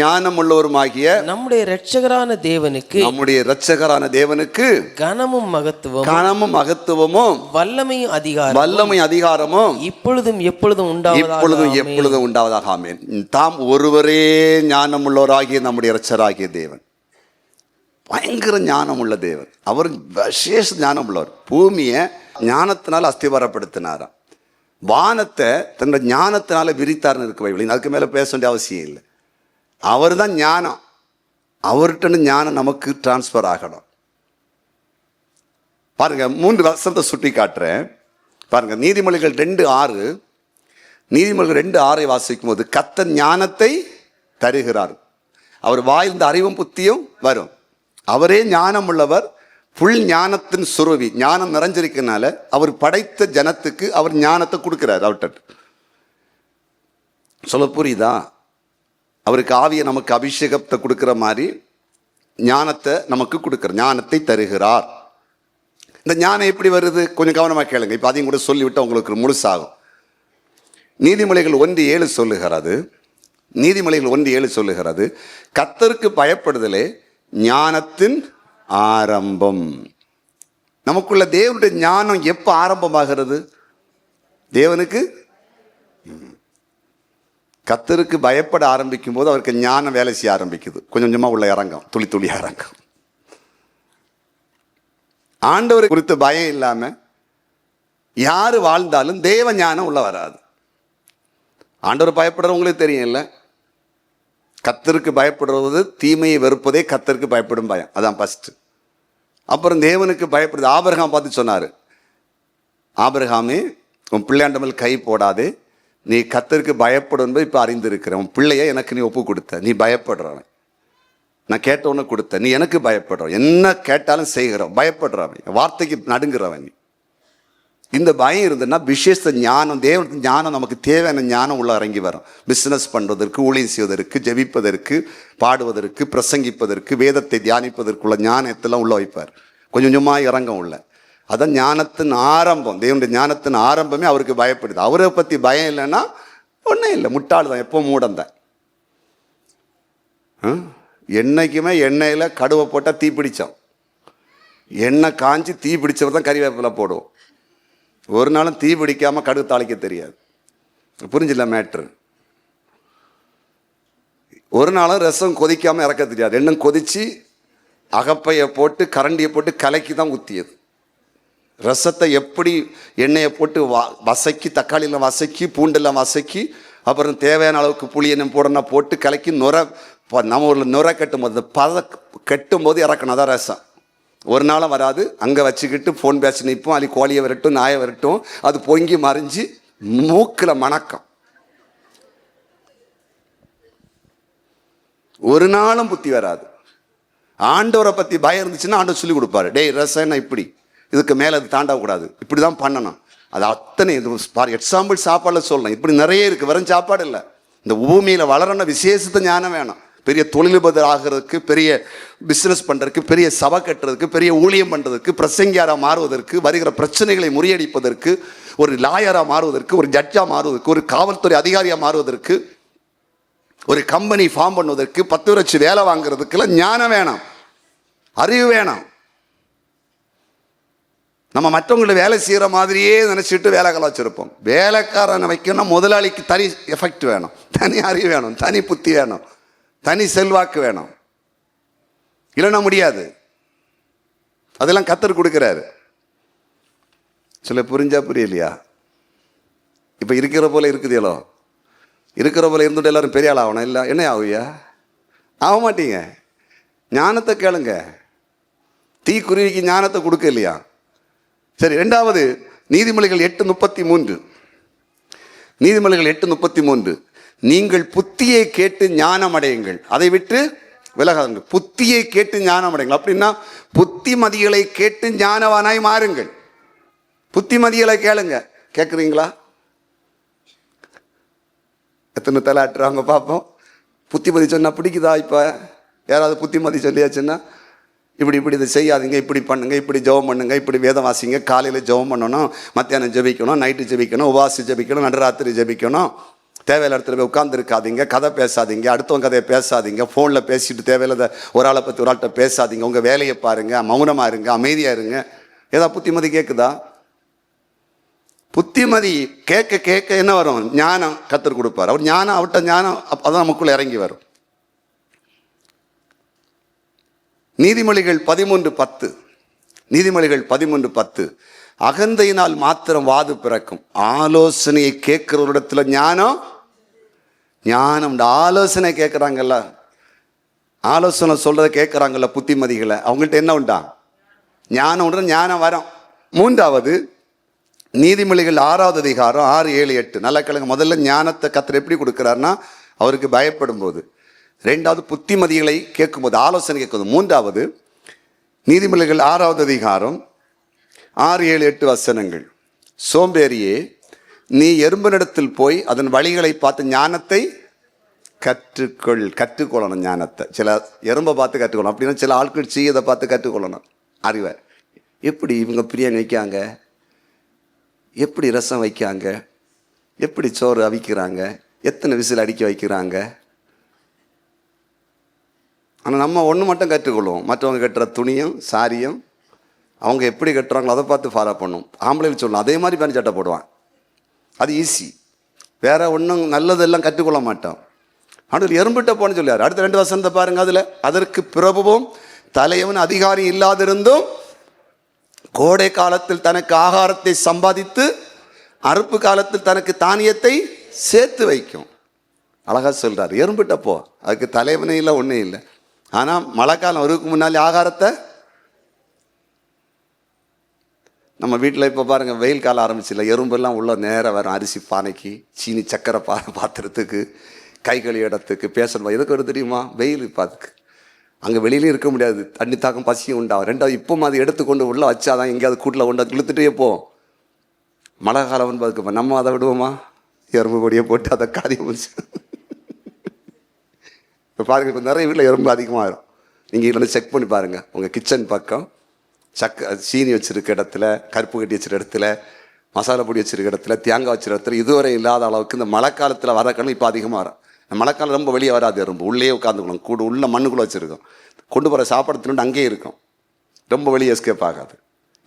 ஞானமுள்ளவருமாகிய நம்முடைய இரட்சகரான தேவனுக்கு கனமும் மகத்துவமும் வல்லமையும் அதிகாரமும் இப்பொழுதும் எப்பொழுதும் உண்டாவதாக. ஆமென். தாம் ஒருவரே ஞானமுள்ளவராகிய நம்முடைய இரட்சகராகிய தேவன் பயங்கர ஞானம் உள்ள தேவன். அவர் விசேஷ ஞானம் உள்ளவர். பூமியை ஞானத்தினால அஸ்திவாரப்படுத்தினாராம், வானத்தை தன்னுடைய ஞானத்தினால விரித்தார்னு இருக்கு பைபிள். அதுக்கு மேலே பேச வேண்டிய அவசியம் இல்லை. அவர் தான் ஞானம். அவர்கிட்ட ஞானம் நமக்கு டிரான்ஸ்ஃபர் ஆகணும். பாருங்க, 3 வசனத்தை சுட்டி காட்டுறேன். பாருங்க, நீதிமொழிகள் 2:6, நீதிமொழிகள் 2:6 வாசிக்கும் போது கர்த்தர் ஞானத்தை தருகிறார், அவர் வாய்ந்த அறிவும் புத்தியும் வரும். அவரே ஞானம் உள்ளவர், புல் ஞானத்தின் சுரவி, ஞானம் நிறைஞ்சிருக்கனால அவர் படைத்த ஜனத்துக்கு அவர் ஞானத்தை கொடுக்கிறார். அவர்கிட்ட சொல்ல புரியுதா? அவருக்கு ஆவியை நமக்கு அபிஷேகத்தை கொடுக்கிற மாதிரி ஞானத்தை நமக்கு கொடுக்கிறார், ஞானத்தை தருகிறார். இந்த ஞானம் எப்படி வருது? கொஞ்சம் கவனமாக கேளுங்க. இப்போ அதையும் கூட சொல்லிவிட்டு உங்களுக்கு முழுசாகும். நீதிமொழிகள் 1:7 சொல்லுகிறது, நீதிமொழிகள் 1:7 சொல்லுகிறது, கர்த்தருக்கு பயப்படுதலே ஞானத்தின் ஆரம்பம். நமக்குள்ள தேவனுடைய ஞானம் எப்போ ஆரம்பமாகிறது? தேவனுக்கு கர்த்தருக்கு பயப்பட ஆரம்பிக்கும் போது அவருக்கு ஞானம் வேலை செய்ய ஆரம்பிக்குது. கொஞ்சம் கொஞ்சமாக உள்ள இறங்கும், துளி துளி இறங்கும். ஆண்டவர் குறித்து பயம் இல்லாமல் யார் வாழ்ந்தாலும் தேவ ஞானம் உள்ள வராது. ஆண்டவர் பயப்படுறது உங்களுக்கு தெரியும் இல்லை? கர்த்தருக்கு பயப்படுவது தீமையை வெறுப்பதே கர்த்தருக்கு பயப்படும் பயம், அதான் ஃபர்ஸ்ட். அப்புறம் தேவனுக்கு பயப்படுது. ஆபிரகாம் பார்த்து சொன்னார், ஆபிரகாமே உன் பிள்ளையாண்ட மேல் கை போடாதே, நீ கர்த்தருக்கு பயப்படும் என்பது இப்போ அறிந்திருக்கிற. உன் பிள்ளைய எனக்கு நீ ஒப்பு கொடுத்த, நீ பயப்படுறவன், நான் கேட்டவொன்னு கொடுத்த, நீ எனக்கு பயப்படுறவன், என்ன கேட்டாலும் செய்கிறவன், பயப்படுறவன், வார்த்தைக்கு நடுங்கிறவன். இந்த பயம் இருந்ததுன்னா விசேஷ ஞானம், தேவனுக்கு ஞானம் நமக்கு தேவையான ஞானம் உள்ள இறங்கி வரும். பிஸ்னஸ் பண்ணுவதற்கு, ஊழியம் செய்வதற்கு, ஜெபிப்பதற்கு, பாடுவதற்கு, பிரசங்கிப்பதற்கு, வேதத்தை தியானிப்பதற்குள்ள ஞானத்தெல்லாம் உள்ள வைப்பார். கொஞ்சம் கொஞ்சமாக இறங்கும் உள்ள. அதான் ஞானத்தின் ஆரம்பம். தேவனுடைய ஞானத்தின் ஆரம்பமே அவருக்கு பயப்படுது. அவரை பற்றி பயம் இல்லைன்னா ஒன்றும் இல்லை, முட்டாள் தான், எப்போ மூடந்தான். என்னைக்குமே எண்ணெயில் கடுவை போட்டால் தீ பிடிச்சோம், எண்ணெய் காஞ்சி தீ பிடிச்சவர் தான் கறிவேப்பிலை போடுவோம். ஒரு நாளும் தீ பிடிக்காமல் கடுகு தாளிக்க தெரியாது. புரிஞ்சில்ல மேட்ரு? ஒரு நாளும் ரசம் கொதிக்காமல் இறக்க தெரியாது. எண்ணெய் கொதித்து அகப்பையை போட்டு கரண்டியை போட்டு கலக்கி தான் ஊற்றியது. ரசத்தை எப்படி எண்ணெயை போட்டு வசக்கி, தக்காளியில் வசக்கி, பூண்டெல்லாம் வசக்கி அப்புறம் தேவையான அளவுக்கு புளி எண்ணெய் போடணும், போட்டு கலக்கி நம்ம ஊரில் நுரை கட்டும்போது அந்த கட்டும்போது இறக்கணும். அதான் ரசம். ஒரு நாளும் வராது. அங்கே வச்சுக்கிட்டு ஃபோன் பேசி நிற்போம். அது கோழியை விரட்டும், நாயை விரட்டும், அது பொங்கி மறைஞ்சி மூக்கில் மணக்கம். ஒரு நாளும் புத்தி வராது. ஆண்டவரை பற்றி பயம் இருந்துச்சுன்னா ஆண்டவர் சொல்லி கொடுப்பாரு. டேய் ரசம் இப்படி, இதுக்கு மேலே அது தாண்டக்கூடாது, இப்படி தான் பண்ணணும். அது அத்தனை இது எக்ஸாம்பிள் சாப்பாடில் சொல்லணும். இப்படி நிறைய இருக்குது, வெறும் சாப்பாடு இல்லை. இந்த பூமியில் வளரணும் விசேஷத்தை ஞானம் வேணும். பெரிய தொழிலதிபர் ஆகிறதுக்கு, பெரிய பிஸ்னஸ் பண்ணுறதுக்கு, பெரிய சபை கட்டுறதுக்கு, பெரிய ஊழியம் பண்ணுறதுக்கு, பிரசங்கியாராக மாறுவதற்கு, வருகிற பிரச்சனைகளை முறியடிப்பதற்கு, ஒரு லாயராக மாறுவதற்கு, ஒரு ஜட்ஜாக மாறுவதற்கு, ஒரு காவல்துறை அதிகாரியாக மாறுவதற்கு, ஒரு கம்பெனி ஃபார்ம் பண்ணுவதற்கு, 10 லட்சம் வேலை வாங்குறதுக்கெல்லாம் ஞானம் வேணும், அறிவு வேணும். நம்ம மற்றவங்களை வேலை செய்கிற மாதிரியே நினச்சிட்டு வேலைக்கார வச்சுருப்போம். வேலைக்காரனை வைக்கணும்னா முதலாளிக்கு தனி எஃபெக்ட் வேணும், தனி அறிவு வேணும், தனி புத்தி வேணும், தனி செல்வாக்கு வேணும். இல்லைன்னா முடியாது. அதெல்லாம் கர்த்தர் கொடுக்குறாரு. சில புரிஞ்சா புரியலையா? இப்போ இருக்கிற போல இருக்குதுங்களோ, இருக்கிற போல இருந்துட்டு எல்லாரும் பெரிய ஆள் ஆகணும். இல்லை என்ன ஆகுயா? ஆக மாட்டீங்க. ஞானத்தை கேளுங்க. தீக்குருவிக்கு ஞானத்தை கொடுக்க இல்லையா? சரி, 2வது நீதிமொழிகள் 8:33. நீதிமொழிகள் 8:33. நீங்கள் புத்தியை கேட்டு ஞானம் அடையுங்கள், அதை விட்டு விலகாதுங்கள். புத்தியை கேட்டு ஞானம் அடையுங்கள் அப்படின்னா புத்திமதிகளை கேட்டு ஞானவானாய் மாறுங்கள். புத்திமதிகளை கேளுங்க. கேட்குறீங்களா? எத்தனை தலையாட்டுறாங்க பார்ப்போம். புத்திமதி சொன்னால் பிடிக்குதா? இப்போ யாராவது புத்திமதி சொல்லியாச்சுன்னா, இப்படி இதை செய்யாதீங்க, இப்படி பண்ணுங்க, இப்படி ஜெபம் பண்ணுங்க, இப்படி வேதம் வாசிங்க, காலையில் ஜெபம் பண்ணணும், மத்தியானம் ஜெபிக்கணும், நைட்டு ஜெபிக்கணும், உபவாசி ஜெபிக்கணும், நடுராத்திரி ஜெபிக்கணும், தேவையில்ல இடத்துல போய் உட்காந்துருக்காதீங்க, கதை பேசாதீங்க, அடுத்தவங்க கதையை பேசாதீங்க, ஃபோனில் பேசிட்டு தேவையில்லாத ஒரு ஆளை பற்றி ஒரு ஆள்கிட்ட பேசாதீங்க, உங்கள் வேலையை பாருங்கள், மௌனமாக இருங்க, அமைதியாக இருங்க. ஏதாவது புத்திமதி கேட்குதா? புத்திமதி கேட்க கேட்க என்ன வரும்? ஞானம் கர்த்தர் கொடுப்பார். அவர் ஞானம், அவர்கிட்ட ஞானம் அதான் நமக்குள்ளே இறங்கி வரும். நீதிமொழிகள் 13:10. நீதிமொழிகள் 13:10. அகந்தையினால் மாத்திரம் வாது பிறக்கும், ஆலோசனையை கேட்கிறவரிடத்துல ஞானம். ஆலோசனை கேட்குறாங்கல்ல, ஆலோசனை சொல்றதை கேட்குறாங்கல்ல புத்திமதிகளை, அவங்கள்ட்ட என்ன உண்டா? ஞானம் உண்டு. ஞானம் வரும். 3வது நீதிமொழிகள் 6வது அதிகாரம் 6, 7, 8. நல்ல கிழங்கு. முதல்ல ஞானத்தை கர்த்தர் எப்படி கொடுக்குறாருன்னா அவருக்கு பயப்படும் போது. 2வது புத்திமதிகளை கேட்கும்போது, ஆலோசனை கேட்கும்போது. 3வது நீதிமொழிகள் 6வது அதிகாரம் 6, 7, 8 வசனங்கள். சோம்பேறியே, நீ எறும்பினிடத்தில் போய் அதன் வழிகளை பார்த்து ஞானத்தை கற்றுக்கொள்ளணும். ஞானத்தை சில எறும்பை பார்த்து கற்றுக்கொள்ளணும். அப்படின்னா சில ஆட்கள் செய்யதை பார்த்து கற்றுக்கொள்ளணும் அறிவை. எப்படி இவங்க பிரியாணி வைக்காங்க, எப்படி ரசம் வைக்காங்க, எப்படி சோறு அவிக்கிறாங்க, எத்தனை விசில் அடிக்க வைக்கிறாங்க. ஆனால் நம்ம ஒன்று மட்டும் கற்றுக்கொள்வோம், மற்றவங்க கட்டுற துணியும் சாரியும் அவங்க எப்படி கட்டுறாங்களோ அதை பார்த்து ஃபாலோ பண்ணும். ஆம்பளையில் சொல்லணும், அதே மாதிரி பேண்ட் சட்டை போடுவான். அது ஈஸி. வேற ஒன்றும் நல்லதெல்லாம் கற்றுக்கொள்ள மாட்டோம். ஆனால் எறும்பிட்ட போன்னு சொல்லியார். அடுத்த 2 வசனத்தை பாருங்க. அதில் அதற்கு பிரபுவும் தலைவன் அதிகாரி இல்லாதிருந்தும் கோடை காலத்தில் தனக்கு ஆகாரத்தை சம்பாதித்து அறுப்பு காலத்தில் தனக்கு தானியத்தை சேர்த்து வைக்கும். அழகா சொல்றாரு. எறும்பிட்ட போ, அதுக்கு தலைவனே இல்லை, ஒன்றும் இல்லை. ஆனால் மழை காலம் வருவதுக்கு முன்னாலே ஆகாரத்தை நம்ம வீட்டில் இப்போ பாருங்கள், வெயில் காலம் ஆரம்பிச்சில்ல, எறும்பெல்லாம் உள்ள நேரம் வரும். அரிசி பானைக்கு, சீனி சக்கரை பாத்திரத்துக்கு, கை கழுவி இடத்துக்கு, பேசணும். எதுக்கு வரும் தெரியுமா? வெயில். இப்போ அதுக்கு அங்கே வெளியிலையும் இருக்க முடியாது, தண்ணி தாக்கம், பசியும் உண்டாகும். 2வது இப்போவும் அதை எடுத்துக்கொண்டு உள்ள வச்சாதான் எங்கேயாவது கூட்டில் கொண்டு அது இழுத்துட்டே போவோம். மழை காலம் வந்து அதுக்கு நம்ம அதை விடுவோமா? எறும்பு பொடியை போட்டு அதை காரியம் முடிச்சு. இப்போ பாருங்கள், இப்போ நிறைய வீட்டில் எறும்பு அதிகமாக இருக்கும். நீங்கள் இதில் செக் பண்ணி பாருங்கள். உங்கள் கிச்சன் பக்கம் சீனி வச்சுருக்க இடத்துல, கருப்பு கட்டி வச்சுருக்க இடத்துல, மசாலா பொடி வச்சுருக்க இடத்துல, தேங்காய் வச்சுருக்க இடத்துல இதுவரை இல்லாத அளவுக்கு இந்த மழை காலத்தில் வர கணக்கு இப்போ அதிகமாக வரும். இந்த மழை காலம் ரொம்ப வெளியே வராது. எறும்பு உள்ளே உட்காந்துக்கணும். கூட உள்ள மண்ணுக்குள்ளே வச்சுருக்கோம். கொண்டு போகிற சாப்பாடு தின்னு அங்கேயே இருக்கும். ரொம்ப வெளியே எஸ்கேப் ஆகாது.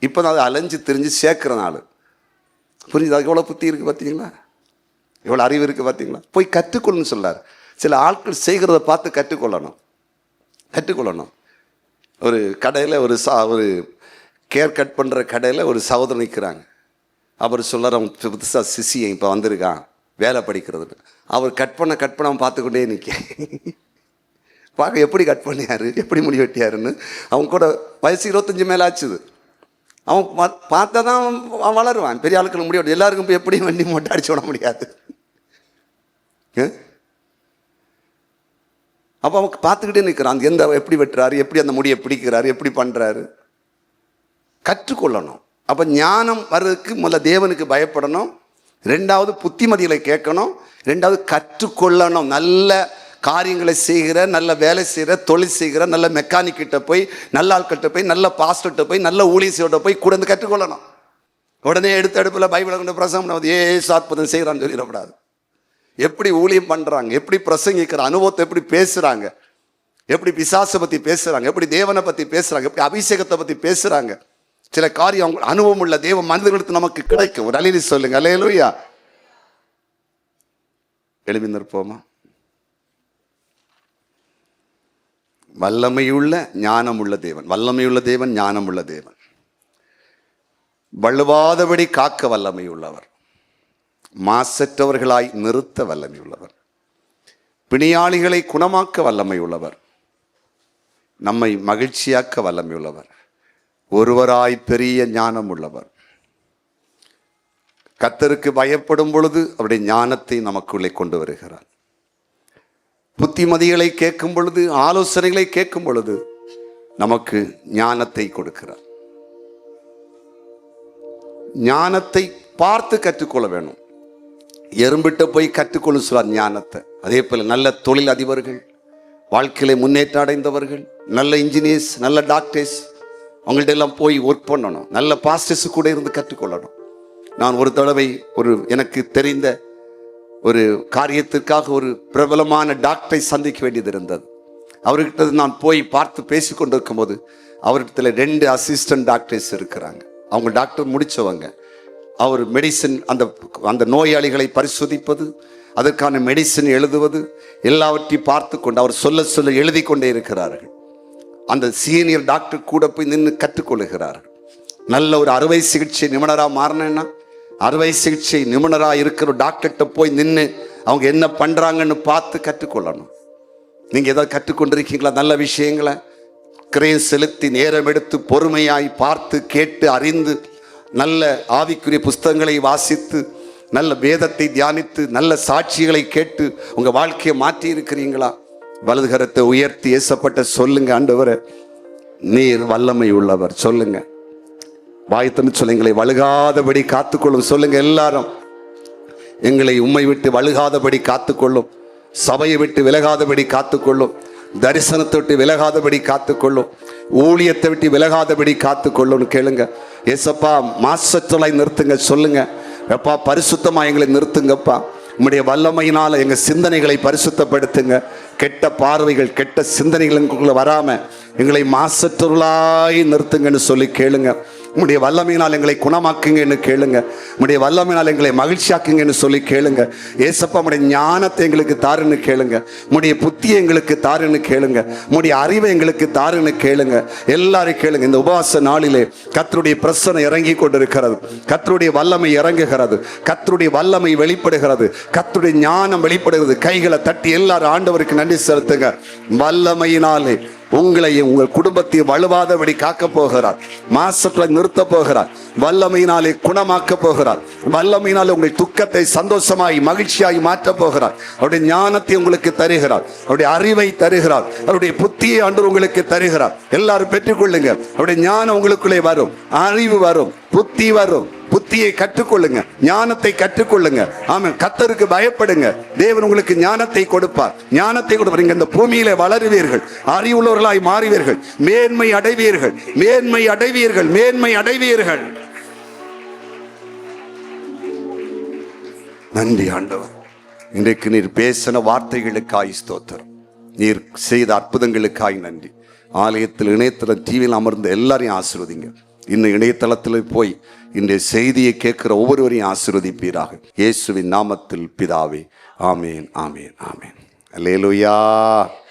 இப்போ தான் அதை அலைஞ்சு திரிஞ்சு சேர்க்குற நாள். புரிஞ்சுது? அதுக்கு எவ்வளோ புத்தி இருக்குது பார்த்தீங்களா? எவ்வளோ அறிவு இருக்குது பார்த்தீங்களா? போய் கற்றுக்கொள்ளணும்னு சொல்லார். சில ஆட்கள் செய்கிறத பார்த்து கற்றுக்கொள்ளணும். ஒரு கடையில் ஒரு கேர் கட் பண்ணுற கடையில் ஒரு சகோதரன் நிற்கிறாங்க. அவர் சொல்கிறார், அவன் புதுசாக சிசியை இப்போ வந்திருக்கான், வேலை படிக்கிறது. அவர் கட் பண்ண அவன் பார்த்துக்கிட்டே நிற்க, பார்க்க எப்படி கட் பண்ணியாரு, எப்படி முடி வெட்டியாருன்னு. அவன் கூட வயசு 25 மேலே ஆச்சுது. அவன் பார்த்தா தான் அவன் வளருவான். பெரிய ஆளுக்கு முடி வெட்டி எல்லாருக்கும் இப்போ எப்படி வண்டி மொட்டை அடிச்சு விட முடியாது. அப்போ அவன் பார்த்துக்கிட்டே நிற்கிறான், எந்த எப்படி வெட்டுறாரு, எப்படி அந்த முடியை பிடிக்கிறாரு, எப்படி பண்ணுறாரு. கற்றுக்கொள்ளணும். அப்போ ஞானம் வர்றதுக்கு முதல்ல தேவனுக்கு பயப்படணும், 2வது புத்திமதிகளை கேட்கணும், 2வது கற்றுக்கொள்ளணும். நல்ல காரியங்களை செய்கிற, நல்ல வேலை செய்கிற, தொழில் செய்கிற நல்ல மெக்கானிக்கிட்ட போய், நல்ல ஆட்கிட்ட போய், நல்ல பாஸ்டர்கிட்ட போய், நல்ல ஊழியர்கிட்ட போய் கூட வந்து கற்றுக்கொள்ளணும். உடனே எடுத்த அடுப்பில் பைபிளை கொண்டு பிரசங்கம் பண்ண ஏசு அற்புதம் செய்கிறான்னு சொல்லிடக்கூடாது. எப்படி ஊழியம் பண்ணுறாங்க, எப்படி பிரசங்கிக்கிற அனுபவத்தை எப்படி பேசுகிறாங்க, எப்படி பிசாசை பற்றி பேசுகிறாங்க, எப்படி தேவனை பற்றி பேசுகிறாங்க, எப்படி அபிஷேகத்தை பற்றி பேசுகிறாங்க. சில காரியம் அவங்க அனுபவம் உள்ள தேவ மனிதர்களுக்கு நமக்கு கிடைக்கும். ஒரு அலையில சொல்லுங்க அல்லேலூயா. எழுப்பி நிற்போமா. வல்லமையுள்ள ஞானமுள்ள தேவன், வல்லமையுள்ள தேவன், ஞானமுள்ள தேவன், வள்ளுவாதபடி காக்க வல்லமையுள்ளவர், மாசற்றவர்களாய் நிறுத்த வல்லமையுள்ளவர், பிணியாளிகளை குணமாக்க வல்லமையுள்ளவர், நம்மை மகிழ்ச்சியாக்க வல்லமையுள்ளவர், ஒருவராய் பெரிய ஞானம் உள்ளவர். கர்த்தருக்கு பயப்படும் பொழுது அவருடைய ஞானத்தை நமக்குள்ளே கொண்டு வருகிறார். புத்திமதிகளை கேட்கும் பொழுது, ஆலோசனைகளை கேட்கும் பொழுது நமக்கு ஞானத்தை கொடுக்கிறார். ஞானத்தை பார்த்து கற்றுக்கொள்ள வேணும். எறும்பிட்ட போய் கற்றுக்கொள்ள சொல்வார் ஞானத்தை. அதே போல நல்ல தொழில் அதிபர்கள், வாழ்க்கையில முன்னேற்றம் அடைந்தவர்கள், நல்ல இன்ஜினியர்ஸ், நல்ல டாக்டர்ஸ், அவங்கள்ட்ட எல்லாம் போய் ஒர்க் பண்ணணும். நல்ல பாஸ்டர்ஸ் கூட இருந்து கற்றுக்கொள்ளணும். நான் ஒரு தடவை எனக்கு தெரிந்த ஒரு காரியத்திற்காக ஒரு பிரபலமான டாக்டரை சந்திக்க வேண்டியது இருந்தது. அவர்கிட்ட நான் போய் பார்த்து பேசி கொண்டிருக்கும் போது அவர்கிட்ட 2 அசிஸ்டன்ட் டாக்டர்ஸ் இருக்கிறாங்க. அவங்க டாக்டர் முடித்தவங்க. அவர் மெடிசின், அந்த நோயாளிகளை பரிசோதிப்பது, அதற்கான மெடிசின் எழுதுவது எல்லாவற்றையும் பார்த்து கொண்டு அவர் சொல்ல எழுதி கொண்டே இருக்கிறார்கள். அந்த சீனியர் டாக்டர் கூட போய் நின்று கற்றுக்கொள்ளுகிறார்கள். நல்ல ஒரு அறுவை சிகிச்சை நிபுணராக மாறினேன்னா, அறுவை சிகிச்சை நிபுணராக இருக்கிற டாக்டர்கிட்ட போய் நின்று அவங்க என்ன பண்ணுறாங்கன்னு பார்த்து கற்றுக்கொள்ளணும். நீங்கள் ஏதாவது கற்றுக்கொண்டிருக்கீங்களா? நல்ல விஷயங்களை கிரயம் செலுத்தி நேரம் எடுத்து பொறுமையாய் பார்த்து கேட்டு அறிந்து நல்ல ஆவிக்குரிய புஸ்தகங்களை வாசித்து நல்ல வேதத்தை தியானித்து நல்ல சாட்சிகளை கேட்டு உங்கள் வாழ்க்கையை மாற்றி இருக்கிறீங்களா? வலது கரத்தை உயர்த்தி ஏசப்பட்ட சொல்லுங்க, ஆண்டவரே நீர் வல்லமை உள்ளவர். சொல்லுங்க, வாய்த்தன்னு சொல்ல, எங்களை வழுகாதபடி காத்துக்கொள்ளும். சொல்லுங்க எல்லாரும், எங்களை உம்மை விட்டு வழுகாதபடி காத்துக்கொள்ளும், சபையை விட்டு விலகாதபடி காத்துக்கொள்ளும், தரிசனத்தை விட்டு விலகாதபடி காத்துக்கொள்ளும், ஊழியத்தை விட்டு விலகாதபடி காத்துக்கொள்ளும். கேளுங்க, ஏசப்பா மாசற்றலாய் நிறுத்துங்க. சொல்லுங்க, எப்பா பரிசுத்தமா எங்களை நிறுத்துங்கப்பா. உம்முடைய வல்லமையினால எங்க சிந்தனைகளை பரிசுத்தப்படுத்துங்க. கெட்ட பார்வைகள், கெட்ட சிந்தனைகளுக்குள்ள வராம எங்களை மாசற்றலாய் நிறுத்துங்கன்னு சொல்லி கேளுங்க. உம்முடைய வல்லமையினால் எங்களை குணமாக்குங்கன்னு கேளுங்க. உம்முடைய வல்லமையினால் எங்களை மகிழ்ச்சியாக்குங்கன்னு சொல்லி கேளுங்க. ஏசப்பா உம்முடைய ஞானத்தை எங்களுக்கு தாருன்னு கேளுங்க. உம்முடைய புத்தியை எங்களுக்கு தாருன்னு கேளுங்க. உம்முடைய அறிவை எங்களுக்கு தாருன்னு கேளுங்க. எல்லாரும் கேளுங்க. இந்த உபவாச நாளிலே கர்த்தருடைய பிரசன்னம் இறங்கி கொண்டிருக்கிறது. கர்த்தருடைய வல்லமை இறங்குகிறது. கர்த்தருடைய வல்லமை வெளிப்படுகிறது. கர்த்தருடைய ஞானம் வெளிப்படுகிறது. கைகளை தட்டி எல்லாரும் ஆண்டவருக்கு நன்றி செலுத்துங்க. வல்லமையினாலே உங்களை உங்கள் குடும்பத்தை வலுவாதபடி காக்க போகிறார். மாசத்தை நிறுத்த போகிறார். வல்லமையினாலே குணமாக்க போகிறார். வல்லமையினாலே உங்கள் துக்கத்தை சந்தோஷமாய் மகிழ்ச்சியாய் மாற்ற போகிறார். அவருடைய ஞானத்தை உங்களுக்கு தருகிறார். அவருடைய அறிவை தருகிறார். அவருடைய புத்தியை அன்று உங்களுக்கு தருகிறார். எல்லாரும் பெற்றுக்கொள்ளுங்க. அவருடைய ஞானம் உங்களுக்குள்ளே வரும். அறிவு வரும். புத்தி வரும். புத்தியை கற்றுக்கொள்ளுங்க. ஞானத்தை கற்றுக்கொள்ளுங்க. ஆமென். கர்த்தருக்கு பயப்படுங்க. தேவன் உங்களுக்கு ஞானத்தை கொடுப்பார். ஞானத்தை கொடுப்பார். இந்த பூமியிலே வளருவீர்கள். அறிவுள்ளவர்களாய் மாறுவீர்கள். மேன்மை அடைவீர்கள். மேன்மை அடைவீர்கள். மேன்மை அடைவீர்கள். நன்றி ஆண்டவர். இன்றைக்கு நீர் பேசின வார்த்தைகளுக்காய் ஸ்தோத்திரம். நீர் செய்த அற்புதங்களுக்காய் நன்றி. ஆலயத்தில், இணையதளம், டிவியில் அமர்ந்து எல்லாரையும் ஆசீர்வதிங்க. இன்னும் இணையதளத்தில் போய் இன்றைய செய்தியை கேட்கிற ஒவ்வொருவரையும் ஆசீர்வதிப்பீராக. இயேசுவின் நாமத்தில் பிதாவே. ஆமேன், ஆமேன், ஆமேன். அல்லேலூயா.